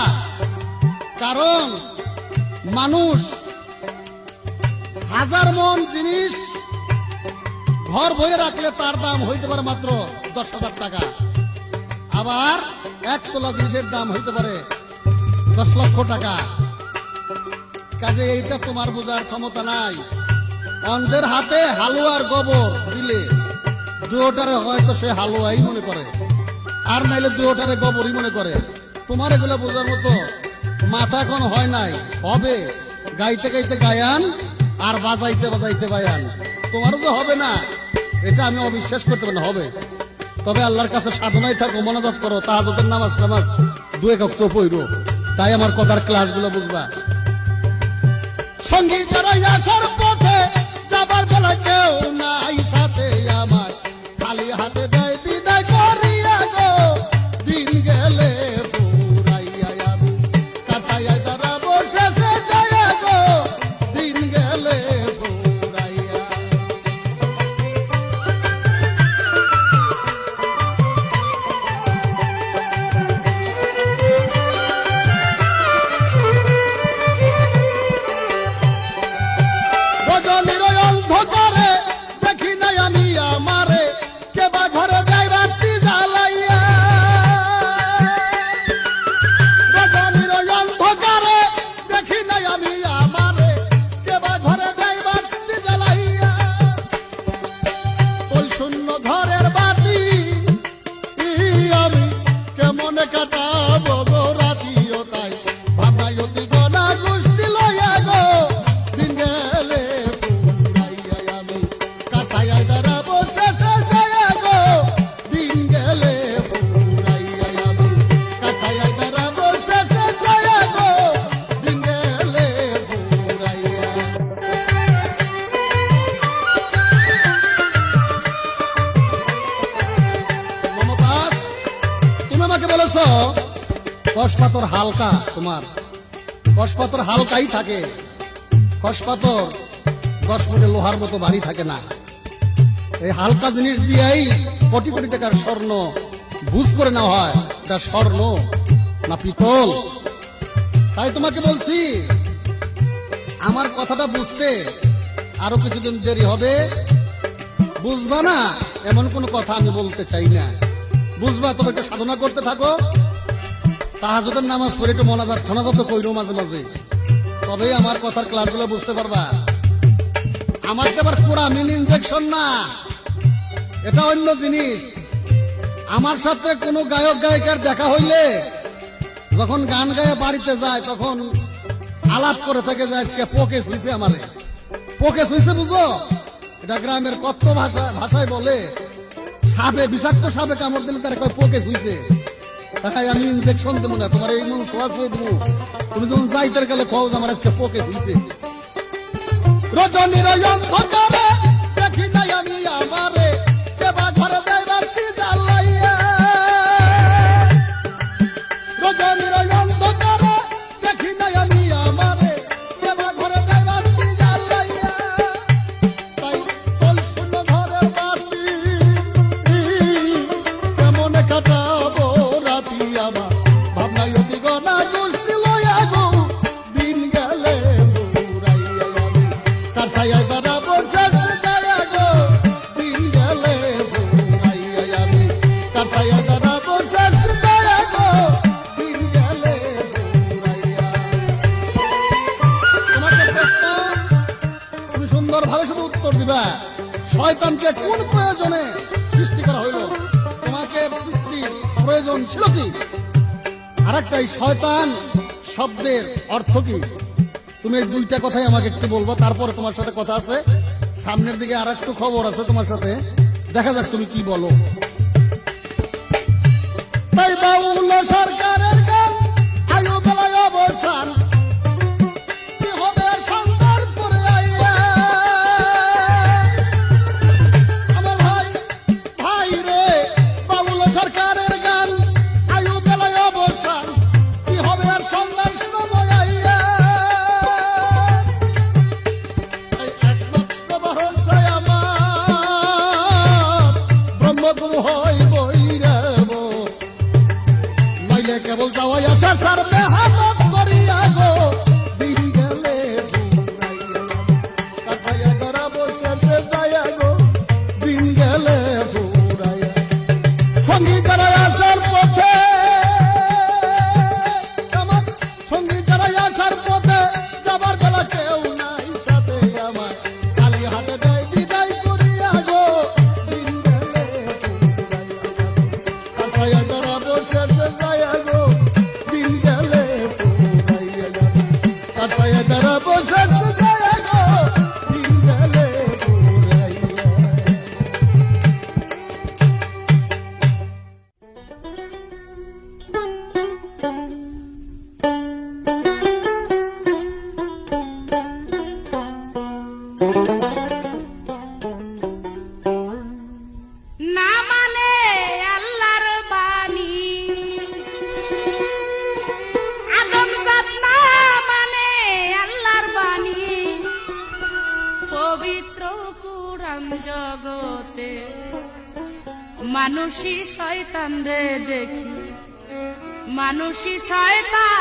কারণ মানুষ 1000 মণ জিনিস ঘর ভরে রাখলে তার দাম হইতে পারে মাত্র 10,000 টাকা। আবার 1 তোলা জিনিসের দাম হইতে পারে 10 লক্ষ টাকা। কাজে এইটা তোমার বোঝার ক্ষমতা নাই। অন্ধের হাতে হালুয়ার গোবর দিলে দুটারে হয়তো সে হালুয়াই মনে করে, আর নাইলে দুটারে গোবরই মনে করে। তোমার এগুলো বোঝার মতো মাথা এখন হয় নাই। হবে গাইতে গাইতে গায়ান আর বাজাইতে বাজাইতে বায়ান। তোমারও তো হবে না, এটা আমি অবিশ্বাস করতে পারি না। হবে, তবে আল্লাহর কাছে সাধনায় থাকো, মনাজাত করো, তাহাজ্জুদের নামাজ 2 একক তো পড়ো, তাই আমার কথার ক্লাসগুলো বুঝবা। সঙ্গী যারা আসার পথে যাবার বেলা কেউ নাই সাথে আমার, খালি হাতে দেয় বিদায় করিয়া গো দিন গেলে ফুরাইয়া আমি কারসাইয়া যারা বসেছে যায় গো দিন গেলে ফুরাইয়া। রজনীর অন্ধকারে দেখি নাই আমি আমারে, কেবা ঘরে যাই বাতি জ্বালাইয়া। রজনীর অন্ধকারে দেখি নাই আমি আমারে, কেবা ঘরে যাই বাতি জ্বালাইয়া। ওই শূন্য ঘরের বাতি আমি কেমনে কাটাবো গো রাতিও, তাই ভাবনাই অতি গনা গোষ্ঠী লইয়া গো দিন গেলে ফুরাইয়া আমি কারসাইয়া তারা বসেছে যায় গো দিন গেলে ফুরাইয়া আমি কারসাইয়া তারা বসেছে যায় গো দিন গেলে ফুরাইয়া। মমতাজ, তুমি আমাকে বলেছ কষ পাথর হালকা, তোমার কষ পাথর হালকাই থাকে। কষ পাথর 10 ফুটে লোহার মতো ভারী থাকে না। এই হালকা জিনিস দিয়েই কোটি কোটি টাকার স্বর্ণ বুঝ করে নেওয়া হয়, এটা স্বর্ণ না পিতল। তাই তোমাকে বলছি আমার কথাটা বুঝতে আরো কিছুদিন দেরি হবে। বুঝবা না এমন কোনো কথা আমি বলতে চাই না। বুঝবা, তবে একটু সাধনা করতে থাকো, তাহাজ্জুদের নামাজ পড়ে একটু মোনাজাত খনাজাত কইরো মাঝে মাঝে, তবেই আমার কথার ক্লাসগুলো বুঝতে পারবা। আমার আবার পুরা মিন ইনজেকশন না, এটা অন্য জিনিস। আমার সাথে কোনো গায়ক গায়িকার দেখা হইলে যখন গান গায়ে বাড়িতে যায় তখন আলাপ করে থাকে যে আজকে পোকে শুইছে আমারে, পোকে শুইছে বুঝো, এটা গ্রামের কত ভাষায় বলে সাপে, বিষাক্ত সাপে কামড় দিলে তারা কয় পোকে শুইছে। তাই আমি ইনজেকশন দেবো না, তোমার এই মন সোয়াশ হয়ে দেবো, তুমি যখন যাইতে গেলে কও যে আমার আজকে পোকে শুইছে। রজনীর অন্ধকারে দেখি নাই আমি আমারে, কেবা ঘরে যাইবার কি জ্বালাইয়া। রজনীর অন্ধকারে দেখি নাই আমি আমারে, কেবা ঘরে যাইবার কি জ্বালাইয়া। তাই বল শুনো ঘরের বাতি, কেমন কাটাবো রাতি আমার, ভাবনাই অতি গনা গোষ্ঠী লইয়া গো, দিন গেলে বুড়াইয়া আমি, তার ছায়ায় দাঁড়াবো শেষ গায়া গো, দিন গেলে বুড়াইয়া আমি, তার ছায়ায় দাঁড়াবো শেষ গায়া গো, দিন গেলে বুড়াইয়া। তোমাকে প্রশ্ন, তুমি সুন্দর ভাবে শুধু উত্তর দিবা, শয়তানকে কোন প্রয়োজনে সৃষ্টি করা হইল? তোমাকে সৃষ্টির প্রয়োজন ছিল কি? আর একটা, শয়তান শব্দের অর্থ কি? তুমি এই দুইটা কথাই আমাকে একটু বলবো, তারপরে তোমার সাথে কথা আছে, সামনের দিকে আর একটু খবর আছে তোমার সাথে, দেখা যাক তুমি কি বলো। তাই বাউল সরকারের গান, আয়ু বেলায় অবসান, কি হবে সন্ধ্যার পরে আইয়া। আমার ভাই, ভাই রে, বাউল সরকারের গান, আয়ু বেলায় অবসান, কি হবে আর সন্ধ্যার সময় আইয়া। এই একমাত্র ভরসা আমার, ব্রহ্মগুরু হয় বৈরাব, নইলে কেবল যাওয়াই আসা সারবে হাত করিয়া গো, দিন গেলে বুড়াইয়া, তার ছায়া ধরাবো শেষে যাইয়া গো, দিন গেলে বুড়াইয়া। সঙ্গী যারা আসার পথে, আমার সঙ্গী যারা আসার পথে, যাবার বেলা কেউ নাই সাথে আমার, খালি হাতে দেয় বিদায় করিয়া গো, দিন গেলে বুড়াইয়া, তার ছায়া ধরাবো শেষে যাইয়া গো, দিন গেলে বুড়াইয়া, তার ছায়া ধরাবো শেষে যাইয়া গো, দিন গেলে বুড়াইয়া। না মানে আল্লাহর বাণী, আদমজাত না মানে আল্লাহর বাণী, পবিত্র কুরআন জগতে মানুষই শয়তান রে দেখি, মানুষই শয়তান।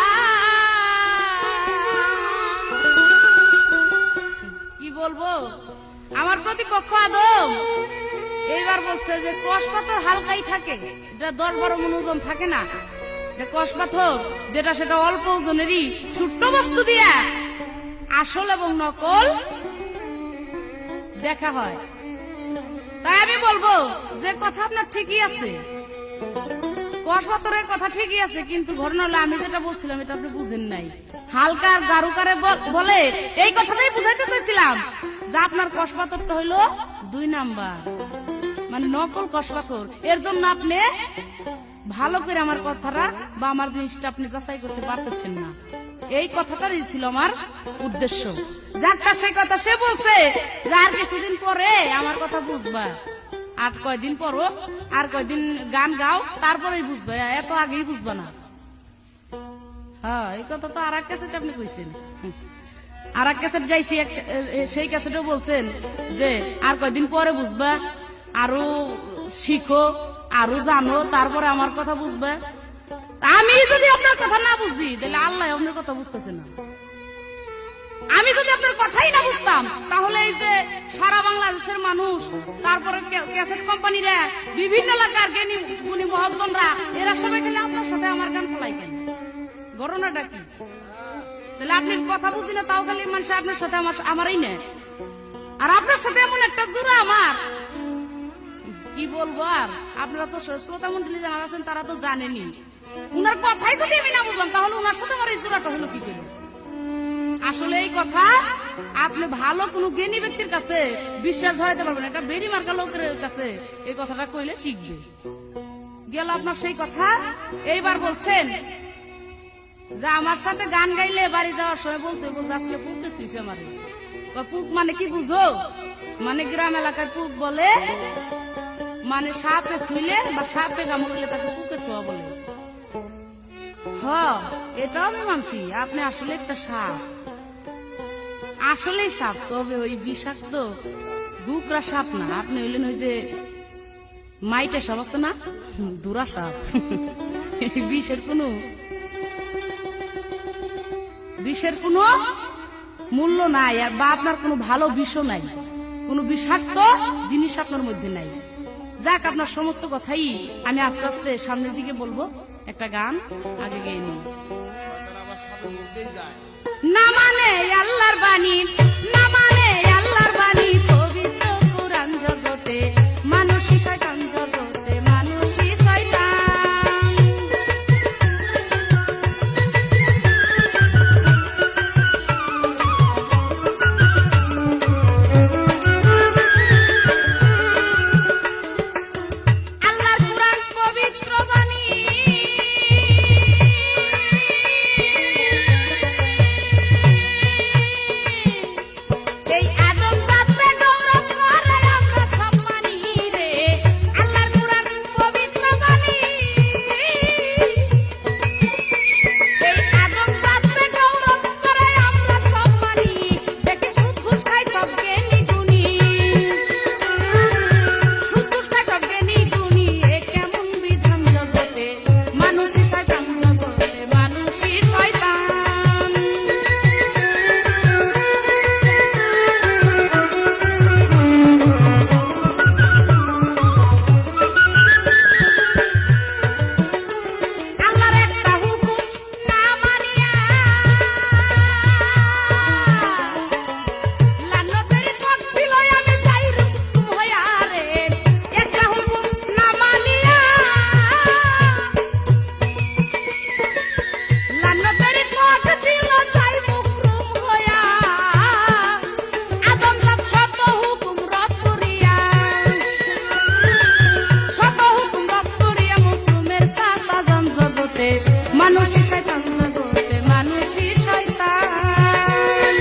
কি বলবো, আমার প্রতিপক্ষ আদম এইবার বলছে যে কষ পাথর হালকাই থাকে, এটা 10-12 মণ ওজন থাকে না, এটা কষ পাথর যেটা সেটা অল্প ওজনেরই ছোট্ট বস্তু দিয়া আসল এবং নকল দেখা হয়। তাই আমি বলবো যে কথা আপনার ঠিকই আছে, কষ পাথরের কথা ঠিকই আছে, কিন্তু ঘটনা হলো আমি যেটা বলছিলাম এটা আপনি বুঝেন নাই। হালকা আর গারুকারে বলে এই কথাটাই বুঝাইতে চাইছিলাম যে আপনার কষ পাথরটা হইল 2 নাম্বার, মানে নকল কষ পাথর। এর জন্য আপনি ভালো করে আমার কথাটা বা আমার জিনিসটা আপনি যাচাই করতে পারতেছেন না, এই কথাটারই ছিল আমার উদ্দেশ্য। যারটা সেই কথা সে বলছে যে আর কিছুদিন পরে আমার কথা বুঝবা, আর কয়দিন পরও আর কয়দিন গান গাও তারপরেই বুঝবা, এত আগেই বুঝবা না। হ্যাঁ, এই কথা তো আর এক ক্যাসেট আপনি কইছেন, আর এক ক্যাসেট গাইছি, সেই ক্যাসেটও বলছেন যে আর কয়দিন পরে বুঝবা, আরো শিখো, আরো জানো, তারপরে আমার কথা বুঝবে। আমি যদি আপনার কথা না বুঝি তাহলে আল্লাহ আপনার কথা বুঝতেছে না। আমি যদি আপনার কথাই না বুঝতাম তাহলে এই যে সারা বাংলাদেশের মানুষ, তারপরে ক্যাসেট কোম্পানিরা, বিভিন্ন এলাকার জ্ঞানী গুণী মহৎগণরা, এরা সবাই খেলে আপনার সাথে আমার গান ফলাই কেন? ঘটনাটা কি? তাহলে আপনি কথা বুঝি না, তাও খালি মানুষ আপনার সাথে আমারই নেয়, আর আপনার সাথে এমন একটা জোড়া আমার, কি বলবো আর। আপনারা তো শ্রোতা মন্ডলী যারা আছেন তারা তো জানেনি উনার কথাই যদি আমি না বুঝলাম তাহলে উনার সাথে আমার এই জোড়াটা হলো কি করে? আসলে এই কথা আপনি ভালো কোনো জ্ঞানী ব্যক্তির কাছে বিশ্বাস ধরাতে পারবেন, এটা বেরি মার্কা লোকের কাছে এই কথাটা কইলে টিকবে। গেল আপনার সেই কথা। এইবার বলছেন যে আমার সাথে গান গাইলে বাড়ি যাওয়ার সময় বলতে আজকে পুকতে শুয়েছে আমার। পুক মানে কি বুঝো? মানে গ্রাম এলাকায় পুক বলে মানে সাপে ছুইলে বা সাপে কামড়লে তাকে পুকে ছোঁয়া বলে। এটাও আমি মানছি আপনি আসলে একটা সাপ, আসলেই সাপ, তবে ওই বিষাক্ত দুকরা সাপ না। আপনি হইলেন ওই যে মাইটে সাপ আছে না, দুরা সাপ। বিষের কোনো মূল্য নাই, আর বা আপনার কোনো ভালো বিষও নাই, কোনো বিষাক্ত জিনিস আপনার মধ্যে নাই। যাক, আপনার সমস্ত কথাই আমি আস্তে আস্তে সামনের দিকে বলবো। একটা গান আগে গেয়ে নিই। না মানে আল্লাহর বাণী, না মানে আল্লাহর বাণী, পবিত্র কুরআন জগতে মানুষই শয়তান, জগতে মানুষই শয়তান। আল্লাহর কুরআন পবিত্র বাণী, এই আদম জাতকে গৌরব করে আমরা সব মানি রে। আল্লাহর কুরআন পবিত্র বাণী, এই আদম জাতকে গৌরব করে আমরা সব মানি। দেখি সুদ ঘুষ খাই সব জ্ঞানী গুণী, সুদ ঘুষ খাই সব জ্ঞানী গুণী। এ কেমন বিধান জগতে মানুষই শয়তান, জগতে মানুষই শয়তান। আল্লাহর একটা হুকুম না মানিয়া লানতের তকবি লই আমি যাই রুকুম হইয়া রে। একটা হুকুম না মানিয়া লানতের তকবি লই যাই মুকরুম হইয়া। আদম জাত শত হুকুম রদ করিয়া, শত হুকুম রদ করিয়া মুকরুমের সাতা জন জগতে মানুষই শয়তান, জগতে মানুষই শয়তান।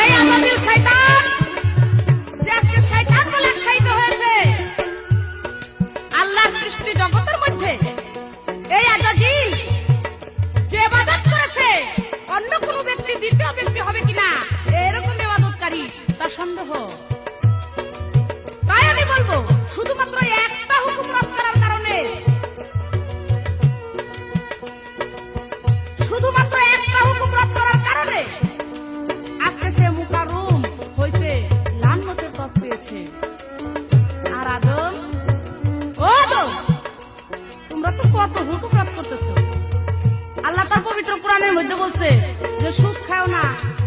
এই আমাদের শয়তান যে আজকে শয়তান বলে আখ্যায়িত হয়েছে আল্লাহর সৃষ্টি জগতের মধ্যে, এই আজাজিল যে ইবাদত করেছে অন্য কোনো ব্যক্তি দ্বিতীয় ব্যক্তি হবে কিনা এরকম ইবাদতকারী তার সন্দেহ। তাই আমি বলবো শুধুমাত্র একটা হুকুম রদ করার কারণে, শুধুমাত্র একটা হুকুম রদ করার কারণে আজকে সে মুকাররম হইতে লানতের পথ পেয়েছে। আর আদম, ও আদম, তোমরা তো কত হুকুম রদ করতেছো। আল্লাহ তার পবিত্র কোরআনের মধ্যে বলছে যে সুদ খাও না,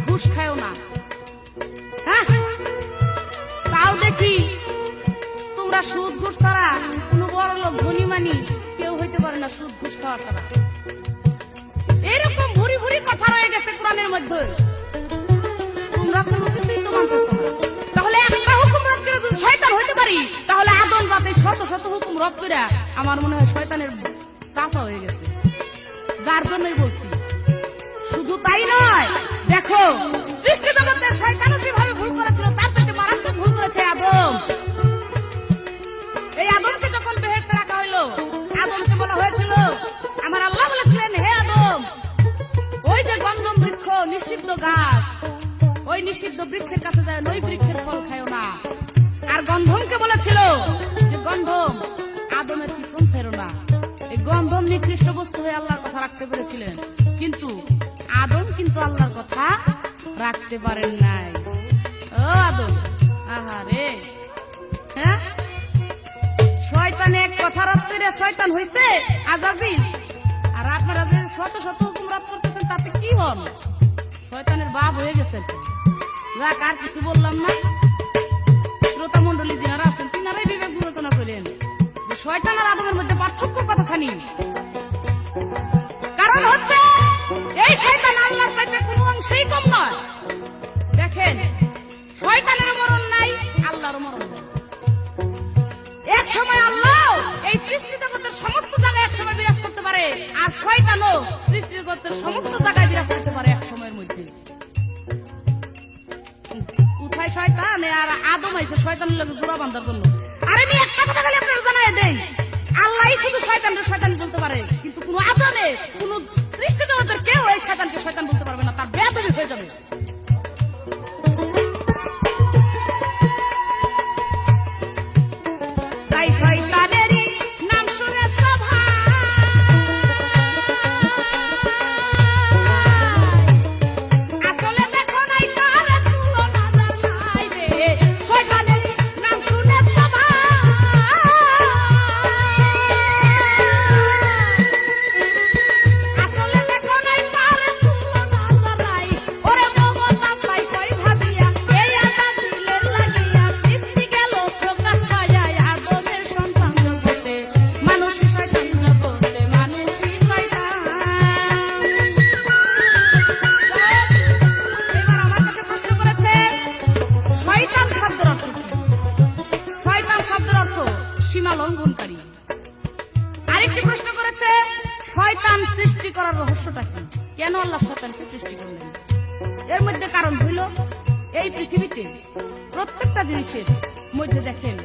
ঘুষ খাও না। হ্যাঁ, তাও দেখি তোমরা সুদ ঘুষ ছাড়া কোনো বড় লোক ধনী মানি কেউ হইতে পারে না সুদ ঘুষ খাওয়া ছাড়া। এরকম ভুরি ভুরি কথা রয়ে গেছে কোরআনের মধ্যে, তোমরা কোনো কিছুই তো মানতেছো না। তাহলে একটা হুকুম রদ করে যদি শয়তান হইতে পারি, তাহলে আদম জাতে শত শত হুকুম রদ করে আমার মনে হয় শয়তানের চাচা হয়ে গেছে। যার জন্যই বলছি, শুধু তাই নয়, দেখো সৃষ্টি জগতের শয়তান যেভাবে ভুল করেছিল তার সাথে মারাত্মক ভুল করেছে আদম। এই আদমকে যখন বেহেশতে রাখা হইলো, আদমকে বলা হয়েছিল, আমার আল্লাহ বলেছিলেন, হে আদম, ওই যে গন্ধম বৃক্ষ নিষিদ্ধ গাছ, ওই নিষিদ্ধ বৃক্ষের কাছে যায়, ওই বৃক্ষের ফল খায়ও না। আর গন্ধমকে বলেছিল যে গন্ধম আদমের পিছন ছেড়ো না। এই গন্ধম নিকৃষ্ট বস্তু হয়ে আল্লাহর কথা রাখতে পেরেছিলেন, কিন্তু আদম কিন্তু আল্লাহর কথা রাখতে পারেন নাই। ও আদম, আহারে, হ্যাঁ, শয়তান এক কথা রদ করে শয়তান হইছে আজাজিল। আর আপনারা যে শত শত হুকুম রদ করতেছেন তাতে কি হল? শয়তানের বাপ হয়ে গেছেন। যাক, আর কিছু বললাম না। শ্রোতা মন্ডলী যারা আছেন তিনারাই বিবেক বিবেচনা করেন। শয়তান আর আদমের মধ্যে পার্থক্য কতখানি? কারণ হচ্ছে এই শয়তান আল্লাহর চাইতে কোনো অংশেই কম নয়। দেখেন, শয়তানের মরণ নাই, আল্লাহর মরণ নাই। এক সময় আল্লাহ এই সৃষ্টি জগতের সমস্ত জায়গায় এক সময় বিরাজ করতে পারে, আর শয়তানও সৃষ্টি জগতের সমস্ত জায়গায় বিরাজ করতে পারে এক সময়ের মধ্যে। কোথায় শয়তান আর আদম আইছে শয়তানের লোক জোড়া বাঁধার জন্য। আর আমি একটা কথা খালি আপনার জানাই দেই, আল্লাহই শুধু শয়তানকে শয়তান বলতে পারে, কিন্তু কোন আদমে কোন সৃষ্টি জগতের কেউ এই শয়তানকে শয়তান বলতে পারবে না, তার বেয়াদবি হয়ে যাবে। তাই শয়তানেরই নাম শুনে সবাই আসলে দেখো নাই তার তুলনা জানাইবে। শয়তানেরই নাম শুনে সবাই আসলে দেখো নাই তার তুলনা জানাই। ওরে মমতা পাই কই ভাবিয়া এই আদা দিলের লাগিয়া সৃষ্টি গেল প্রকাশ পাইয়া আদমের সন্তান জগতে মানুষই শয়তান জগতে মানুষই শয়তান। এবার আমার কাছে প্রশ্ন করেছে শয়তান শব্দের অর্থ কি? শয়তান শব্দের অর্থ সীমা লঙ্ঘনকারী। আরেকটি প্রশ্ন করেছে শয়তান সৃষ্টি করার রহস্যটা কি? কেন আল্লাহ শয়তানকে সৃষ্টি করলেন? এর মধ্যে কারণ হইল এই পৃথিবীতে প্রত্যেকটা জিনিসের মধ্যে দেখেন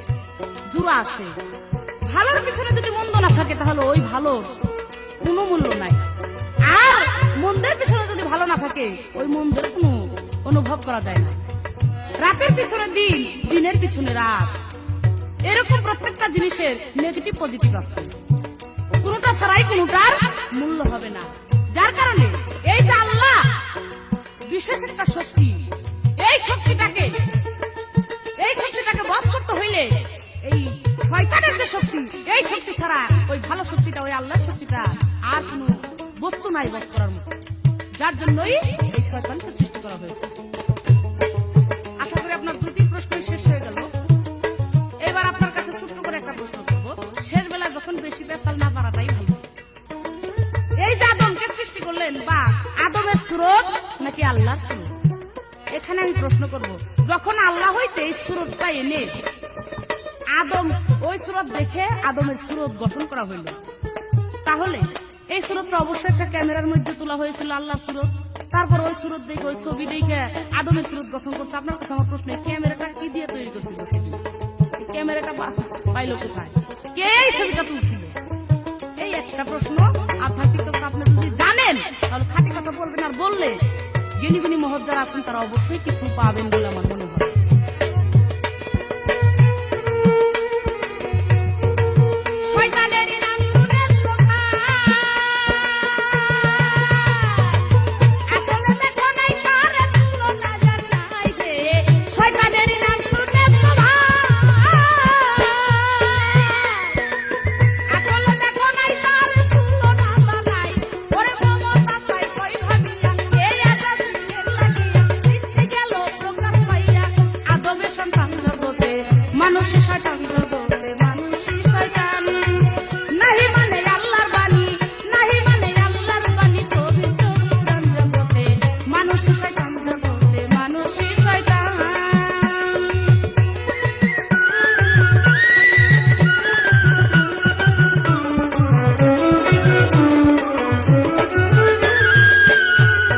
জোড়া আছে। ভালোর পিছনে যদি মন্দ না থাকে তাহলে ওই ভালোর কোনো মূল্য নাই, আর মন্দের পিছনে যদি ভালো না থাকে ওই মন্দের কোনো অনুভব করা যায় না। রাতের পিছনে দিন, দিনের পিছনে রাত, এরকম প্রত্যেকটা জিনিসের নেগেটিভ পজিটিভ আছে, কোনটা ছাড়াই কোনটার মূল্য হবে না। যার কারণে এই যে আল্লাহ বিশেষ একটা শক্তি, এই শক্তিটাকে বধ করতে হইলে এই শয়তানের যে শক্তি, এই শক্তি ছাড়া ওই ভালো শক্তিটা, ওই আল্লাহর শক্তিটা আর কোন বস্তু নাই বধ করার মতো। যার জন্যই এই শয়তানকে সৃষ্টি করা হয়েছে। আশা করি আপনার দুটি প্রশ্ন শেষ হয়ে গেল। এবার আপনার কাছে ছোট্ট করে একটা প্রশ্ন করবো, শেষ বেলা যখন বেশি পেশাল না পারাটাই ভালো। এই যে আদমকে সৃষ্টি করলেন, বা আদমের সুরত নাকি আল্লাহর সুরত? এখানে আমি প্রশ্ন করব, যখন আল্লাহ হইতে এই সুরতটা এনে আদম ওই সুরত দেখে আদমের সুরত গঠন করা হইল, তাহলে এই সুরতটা অবশ্যই একটা ক্যামেরার মধ্যে তোলা হয়েছিল আল্লাহর সুরত, তারপর ওই সুরত দেখে ওই ছবি দেখে আদমের সুরত গঠন করছে। আপনার কাছে আমার প্রশ্ন, ক্যামেরাটা কি দিয়ে তৈরি করছিল? ক্যামেরাটা পাইলো কোথায়? কে এই ছবিটা তুলছিল? এই একটা প্রশ্ন। আধ্যাত্মিক কথা আপনি যদি জানেন তাহলে খাঁটি কথা বলবেন, আর বললে জ্ঞানী গুণী মহৎ যারা আছেন তারা অবশ্যই কিছু পাবেন বলে আমার মনে হয়। শয়তানেরই নাম শুনে আসলে দেখো নাই তার তুলনা জানাইবে। শয়তানেরই নাম শুনে আসলে দেখো নাই তার তুলনা জানাই। ওরে মমতা পাই কই ভাবিয়া এই আদা দিলের লাগিয়া সৃষ্টি গেল প্রকাশ পাইয়া আদমের সন্তান জগতে মানুষই শয়তান জগতে মানুষই শয়তান। নাহি মানে আল্লাহর বাণী, নাহি মানে আল্লাহর বাণী পবিত্র কোরআন জগতে মানুষই শয়তান জগতে মানুষই শয়তান।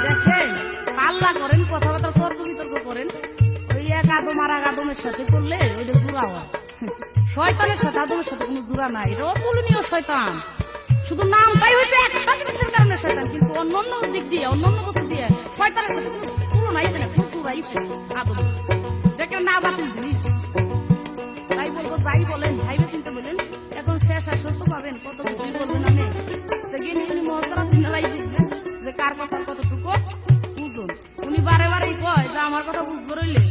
দেখেন, পাল্লা করেন, কথাবার্তা তর্ক বিতর্ক করেন, ওই এক আদম আর এক আদমের সাথে করলে ওইটা জোড়া হয়। শয়তানের সাথে আদমের সাথে কোনো জোড়া নাই, এটা অতুলনীয় শয়তান। শুধু নামটাই হয়েছে একটা জিনিসের কারণে শয়তান, কিন্তু অন্যান্য দিক দিয়ে অন্যান্য বস্তু দিয়ে শয়তানের সাথে কোনো তুলনাই হয় না, কোনো জোড়াই আদম। দেখেন না বাতিল জিনিস, তাই বলবো যাই বলেন ভাইবে চিন্তা বলেন, এখন শেষ আসল তো পাবেন, কত কিছুই বলবেন আমি। জ্ঞানী গুণী মহাজারা তিনারাই বুঝবেন যে কার কথা কতটুকু বুঝুন। উনি বারে বারেই কয় যে আমার কথা বুঝবো রইলে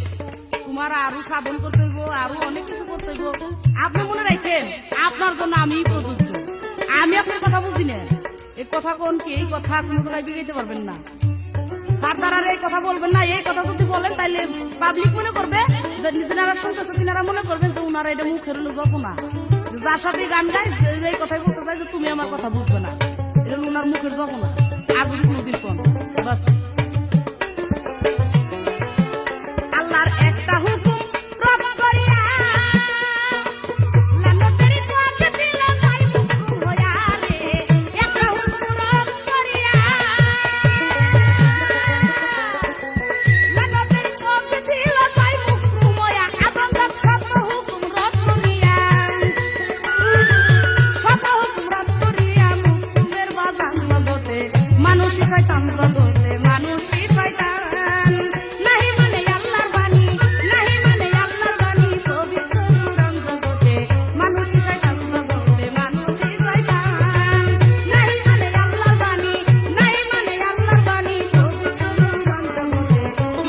তোমার আরো সাধন করতে হইব, আরো অনেক কিছু করতে হইব। আপনি মনে রাখেন আপনার জন্য আমি প্রযোজ্য, আমি আপনার কথা বুঝি না। এই কথা কোন কি, এই কথা কোনো জায়গায় বিগাইতে পারবেন না, তার দ্বারা এই কথা বলবেন না। এই কথা যদি বলেন তাহলে পাবলিক মনে করবে যে যারা শুনতেছে তিনারা মনে করবেন যে উনারা এটা মুখের হলো জপনা, যার সাথে গান গাই যে কথাই বলতে চাই যে তুমি আমার কথা বুঝবে না, এটা ওনার মুখের জব না। আর যদি কোনোদিন কোন বাস আল্লাহর একটা হুকুম রদ করিয়া লালনের পথে দিল তাই হুকুম হইয়া রে, একটা হুকুম রদ করিয়া লালনের পথে দিল তাই হুকুম হইয়া আদম সব হুকুম রদ করিয়া সব হুকুম রদ করিয়া মুকুমের বাজান জগতে মানুষই শয়তান জগতে মানুষই শয়তান নাহি মানে আল্লাহর বাণী নাহি মানে আল্লাহর বাণী পবিত্র কোরআন জগতে মানুষই শয়তান জগতে মানুষই শয়তান নাহি মানে আল্লাহর বাণী নাহি মানে আল্লাহর বাণী পবিত্র কোরআন জগতে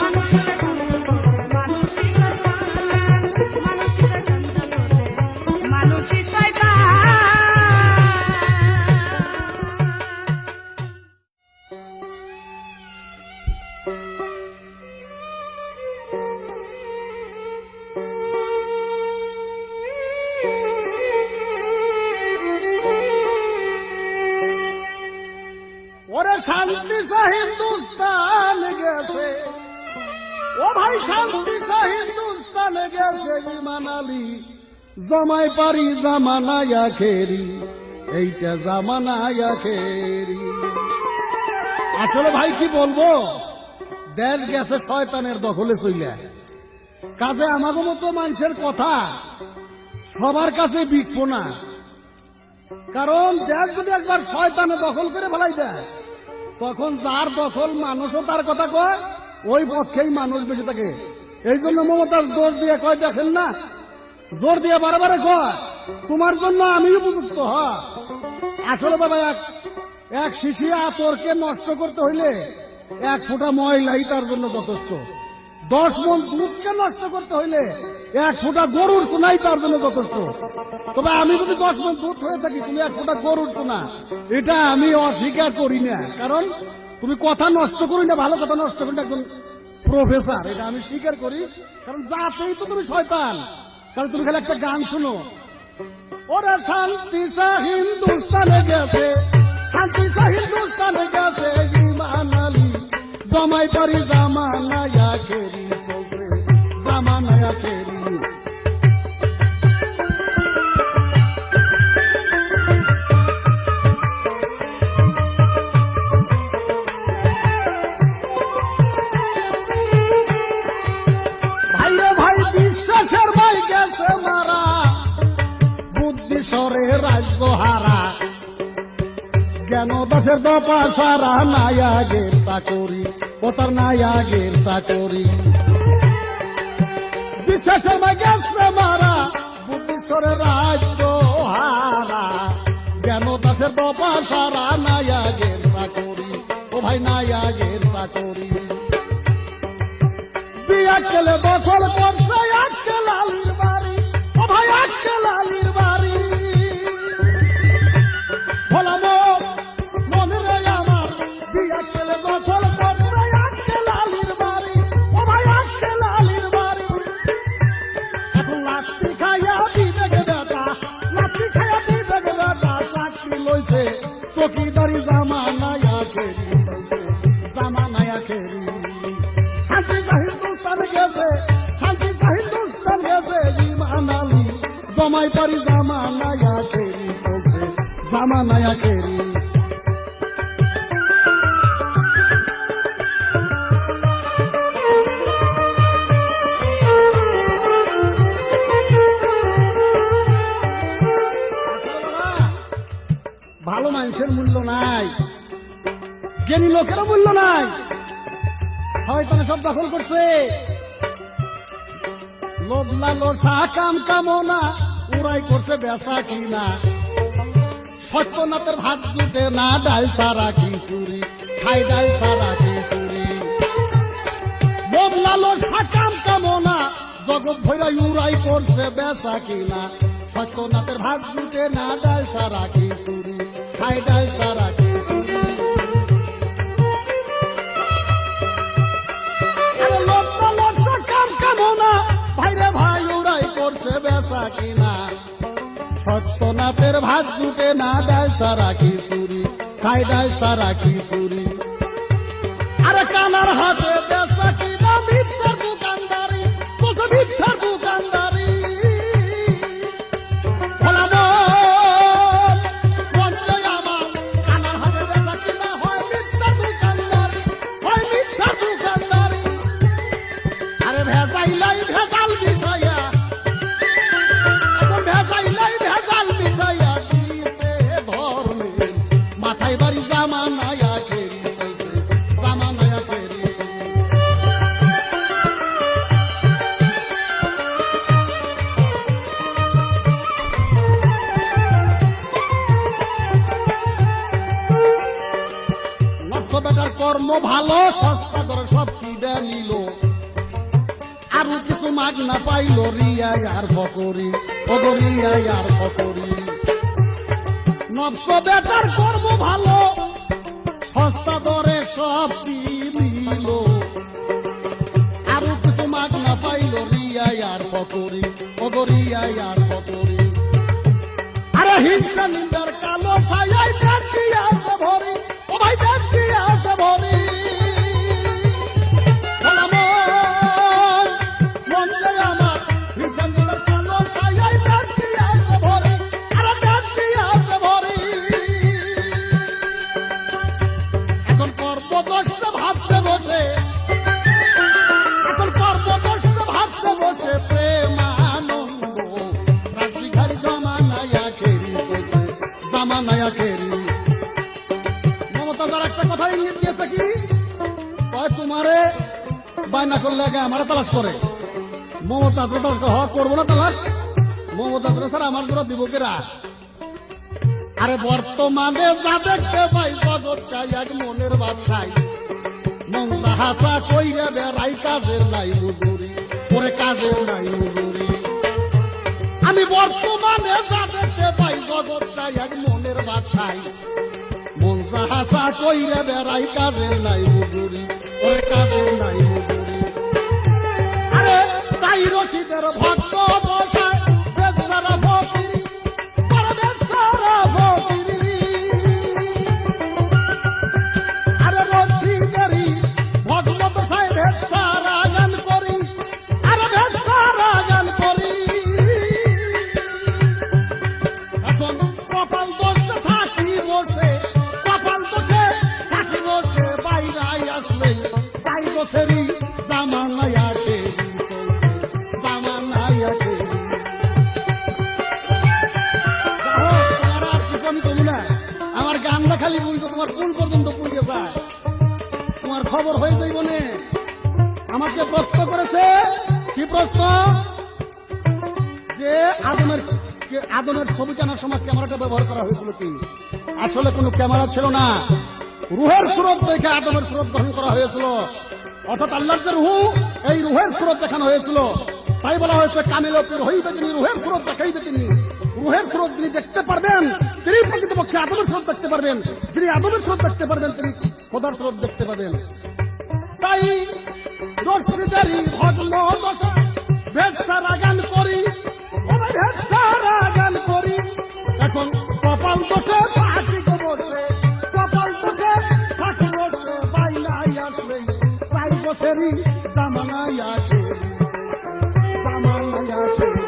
মানুষই শয়তান জগতে মানুষই শয়তান মানুষই শয়তান জগতে মানুষই শয়তান। ওরে শান্তি সা হিন্দুস্তান গেছে, ও ভাই শান্তি সা হিন্দুস্তান গেছে ইমান আলী জামাই পারি জামানায় আখেরি, এইটা জামানায় আখেরি। আসলে ভাই কি বলবো, দেশ গেছে শয়তানের দখলে চইলা। কাজে আমাদের মতো মানুষের কথা সবার কাছে বিকবো না, কারণ দেশ যদি একবার শয়তানে দখল করে ফেলাই দেয় তখন যার দখল মানুষও তার কথা কয়, ওই পক্ষেই মানুষ বেশি থাকে। এই জন্য মমতাজ জোর দিয়ে কয়, দেখেন না, জোর দিয়ে বারে কয় তোমার জন্য আমি উপযুক্ত। আসলে বাবা এক শিশি আতরকে নষ্ট করতে হইলে এক ফোঁটা ময়লাই তার জন্য যথেষ্ট। 10 মণ দুধকে নষ্ট করতে হইলে এক ফোঁটা গরুর সোনাই তার জন্য যথেষ্ট। তবে আমি যদি 10 মণ দুধ হয়ে থাকি, তুমি এক ফোঁটা গরুর সোনা, এটা আমি অস্বীকার করি না। কারণ তুমি কথা নষ্ট করি না, ভালো কথা নষ্ট করি না, একজন প্রফেসর, এটা আমি স্বীকার করি। কারণ যাতেই তো তুমি শয়তান, কারণ তুমি খালি একটা গান শুনো, ওরা শান্তি সা হিন্দুস্তানে গেছে, শান্তি সা হিন্দুস্তানে গেছে ইমান আলী জামাই পারি জামানায় আখেরি চলছে জামানায় আখেরি। ভাইরে ভাই বিশ্বাসের ভাই গেছে মারা, বুদ্ধি সরে রাজ্য হারা, জ্ঞান দাসের দপা সারা নাই আগের চাকরি, ও তার নাই আগের চাকরি। বিশ্বাসের ভাই গেছে মারা, বুদ্ধি সরে রাজ্য হারা, জ্ঞান দাসের দপা সারা নাই আগের চাকরি, ও ভাই নাই আগের চাকরি। বিয়া কেলে দখল করছে আক্কেল আলীর বাড়ি, ও ভাই আক্কেল আলীর বাড়ি। ভোলা মনে রে আমার, বিয়া কেলে দখল করছে আক্কেল আলীর বাড়ি, ও ভাই আক্কেল আলীর বাড়ি। এখন লাঠি খাইয়া দিবে গে বেটা, লাঠি খাইয়া দিবে গে বেটা, চাকরি লইছে চকিদারি জামানায় আখেরি চলছে জামানায় আখেরি। শান্তি সা হিন্দুস্তান গেছে, শান্তি সা হিন্দুস্তান গেছে ইমান আলী জামাই পারি জামানায় আখেরি চলছে জামানায় আখেরি। ভালো মানুষের মূল্য নাই, জ্ঞানী লোকেরও মূল্য নাই, শয়তানে সব দখল করছে। লোভ লালসা কাম কামনা উড়াই করছে বেচা কিনা, সত্যনাথের ভাত জুটে না, ডাল সারা খিচুড়ি খাই, ডাল সারা খিচুড়ি। লোভ লালসা কাম কামনা জগৎ ভৈরা উড়াই করছে বেচা কিনা, সত্যনাথের ভাত জুটে না, ডাল সারা খিচুড়ি খাই, ডাল সারা খিচুড়ি। ভাইরে ভাই উড়াই করছে বেচা কিনা, সত্য রাতের ভাত জুটে না, দেয় সারা খিচুড়ি, খাই দেয় সারা খিচুড়ি। আরে কানার হাতে বেচা কিনা মিথ্যার দোকানদারি, বসে মিথ্যার দোকানদারি। ভোলা মন বলছে আমার, কানার হাতে বেচা কিনা হয় মিথ্যার দোকানদারি, হয় মিথ্যার দোকানদারি। আরে ভেজাইলাই ভেজাল বিষয়া, এখন ভেজাইলাই ভেজাল বিষয়া, দিছে ধর্মের মাথায় বাড়ি জামানায়া খেরি, জামানায়া খেরি। নকশো বেটার কর্ম ভালো, সস্তা করে সব কিনে নিল, আরো কিছু মাগ না পাইল, রিয়াই আর ফকরি, ওগো রিয়াই আর ফকরি। নকশো বেটার কর্ম ভালো, সস্তা দরে সব কিনিল, আরো কিছু মাগ না পাইল, রিয়াই আর ফকরি, ওগো রিয়াই আর ফকরি। আরে হিংসা নিন্দার কালো ছায়ায় ব্যক্তি আছে ভরি, ও ভাই ব্যক্তি আছে ভরি। ভোলা মন বলছে আমার, হিংসা নিন্দার কালো ছায়ায় ব্যক্তি আছে ভরি, আরে ব্যক্তি আছে ভরি। এখন কর্মদস্ত ভাবছে বসে, এখন কর্মদস্ত ভাবছে বসে, প্রেমানন্দ রাজবিঘারি জমানায়া খেরি, জামানায়া খেরি। মমতা তার একটা কথা ইঙ্গিত দিয়েছে কি, কয় তোমারে বায়না করলে আগে আমারে তালাশ করে। মমতা তো করবো না তালাশ, মমতা তো স্যার আমার জন্য দিব কেরা। আরে বর্তমানে যা দেখতে পাই, জগৎ চাই এক মনের বাদশাই, মন হাসা কইরে বেড়াই, কাজের নাই মজুরি, ওরে কাজের নাই মজুরি। আমি বর্তমানে যা দেখতে পাই, জগৎ চাই এক মনের বাদশাই, মন হাসা কইরে বেড়াই, কাজের নাই মজুরি, ওরে কাজের নাই মজুরি। আরে তাই রশিদের ভক্ত বসায় বেচারা ফকিরি, আরে বেচারা ফকিরি। আরে রশিদেরই ভক্ত বসায় বেচারা গান করি, আরে বেচারা গান করি। এখন কপাল দোষে থাকি বসে, কপাল দোষে থাকি বসে, বাইরাই আসলে তাই বসেরই জামানায়া খেরি, জামানায়া খেরি। তোমার আর কিছু আমি করি না, আমার গানটা খালি বুঝতো, তোমার কোন পর্যন্ত পুড়ে যায়, তোমার খবর হয়ে যাইব না। আমাকে প্রশ্ন করেছে, কি প্রশ্ন, যে আদমের ছবি টানার সময় ক্যামেরাটা ব্যবহার করা হয়েছিল কি? আসলে কোনো ক্যামেরা ছিল না, রুহের সুরত দেখে আদমের সুরত গ্রহণ করা হয়েছিল, অর্থাৎ আল্লাহর যে রুহ, এই রুহের সুরত দেখানো হয়েছিল। তাই বলা হয়েছে কামিলকের হইবে তিনি, রুহের সুরত দেখাইবে তিনি। রুহের সুরত যিনি দেখতে পারবেন, তিনি প্রকৃতপক্ষে আদমের সুরত দেখতে পারবেন, যিনি আদমের সুরত দেখতে পারবেন, তিনি খোদার সুরত দেখতে পাবেন। তাই রশিদেরই ভগ্ন দশা বেচারা গান করি, বেচারা গান করি। এখন কপাল দোষে থাকি বসে, কপাল দোষে থাকি বসে, বাইনাই আসলে তাই বসেরই জামানায়া খেরি, জামানায়া খেরি।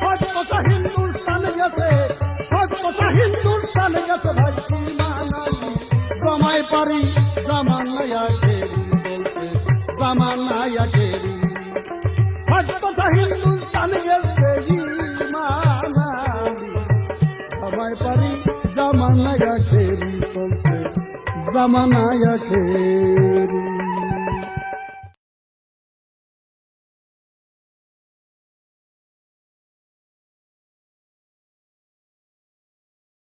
সত্যতা হিন্দুস্তানে গেছে, সত্যতা হিন্দুস্তানে গেছে, ভাই কি মানাই জমাই পারি, জামানায়া খেরি বলছে, জামানায়া খেরি। সত্যতা হিন্দুস্তানে গেছে, সবাই পারি, জামানায়া খেরি চলছে, জামানায়া খেরি।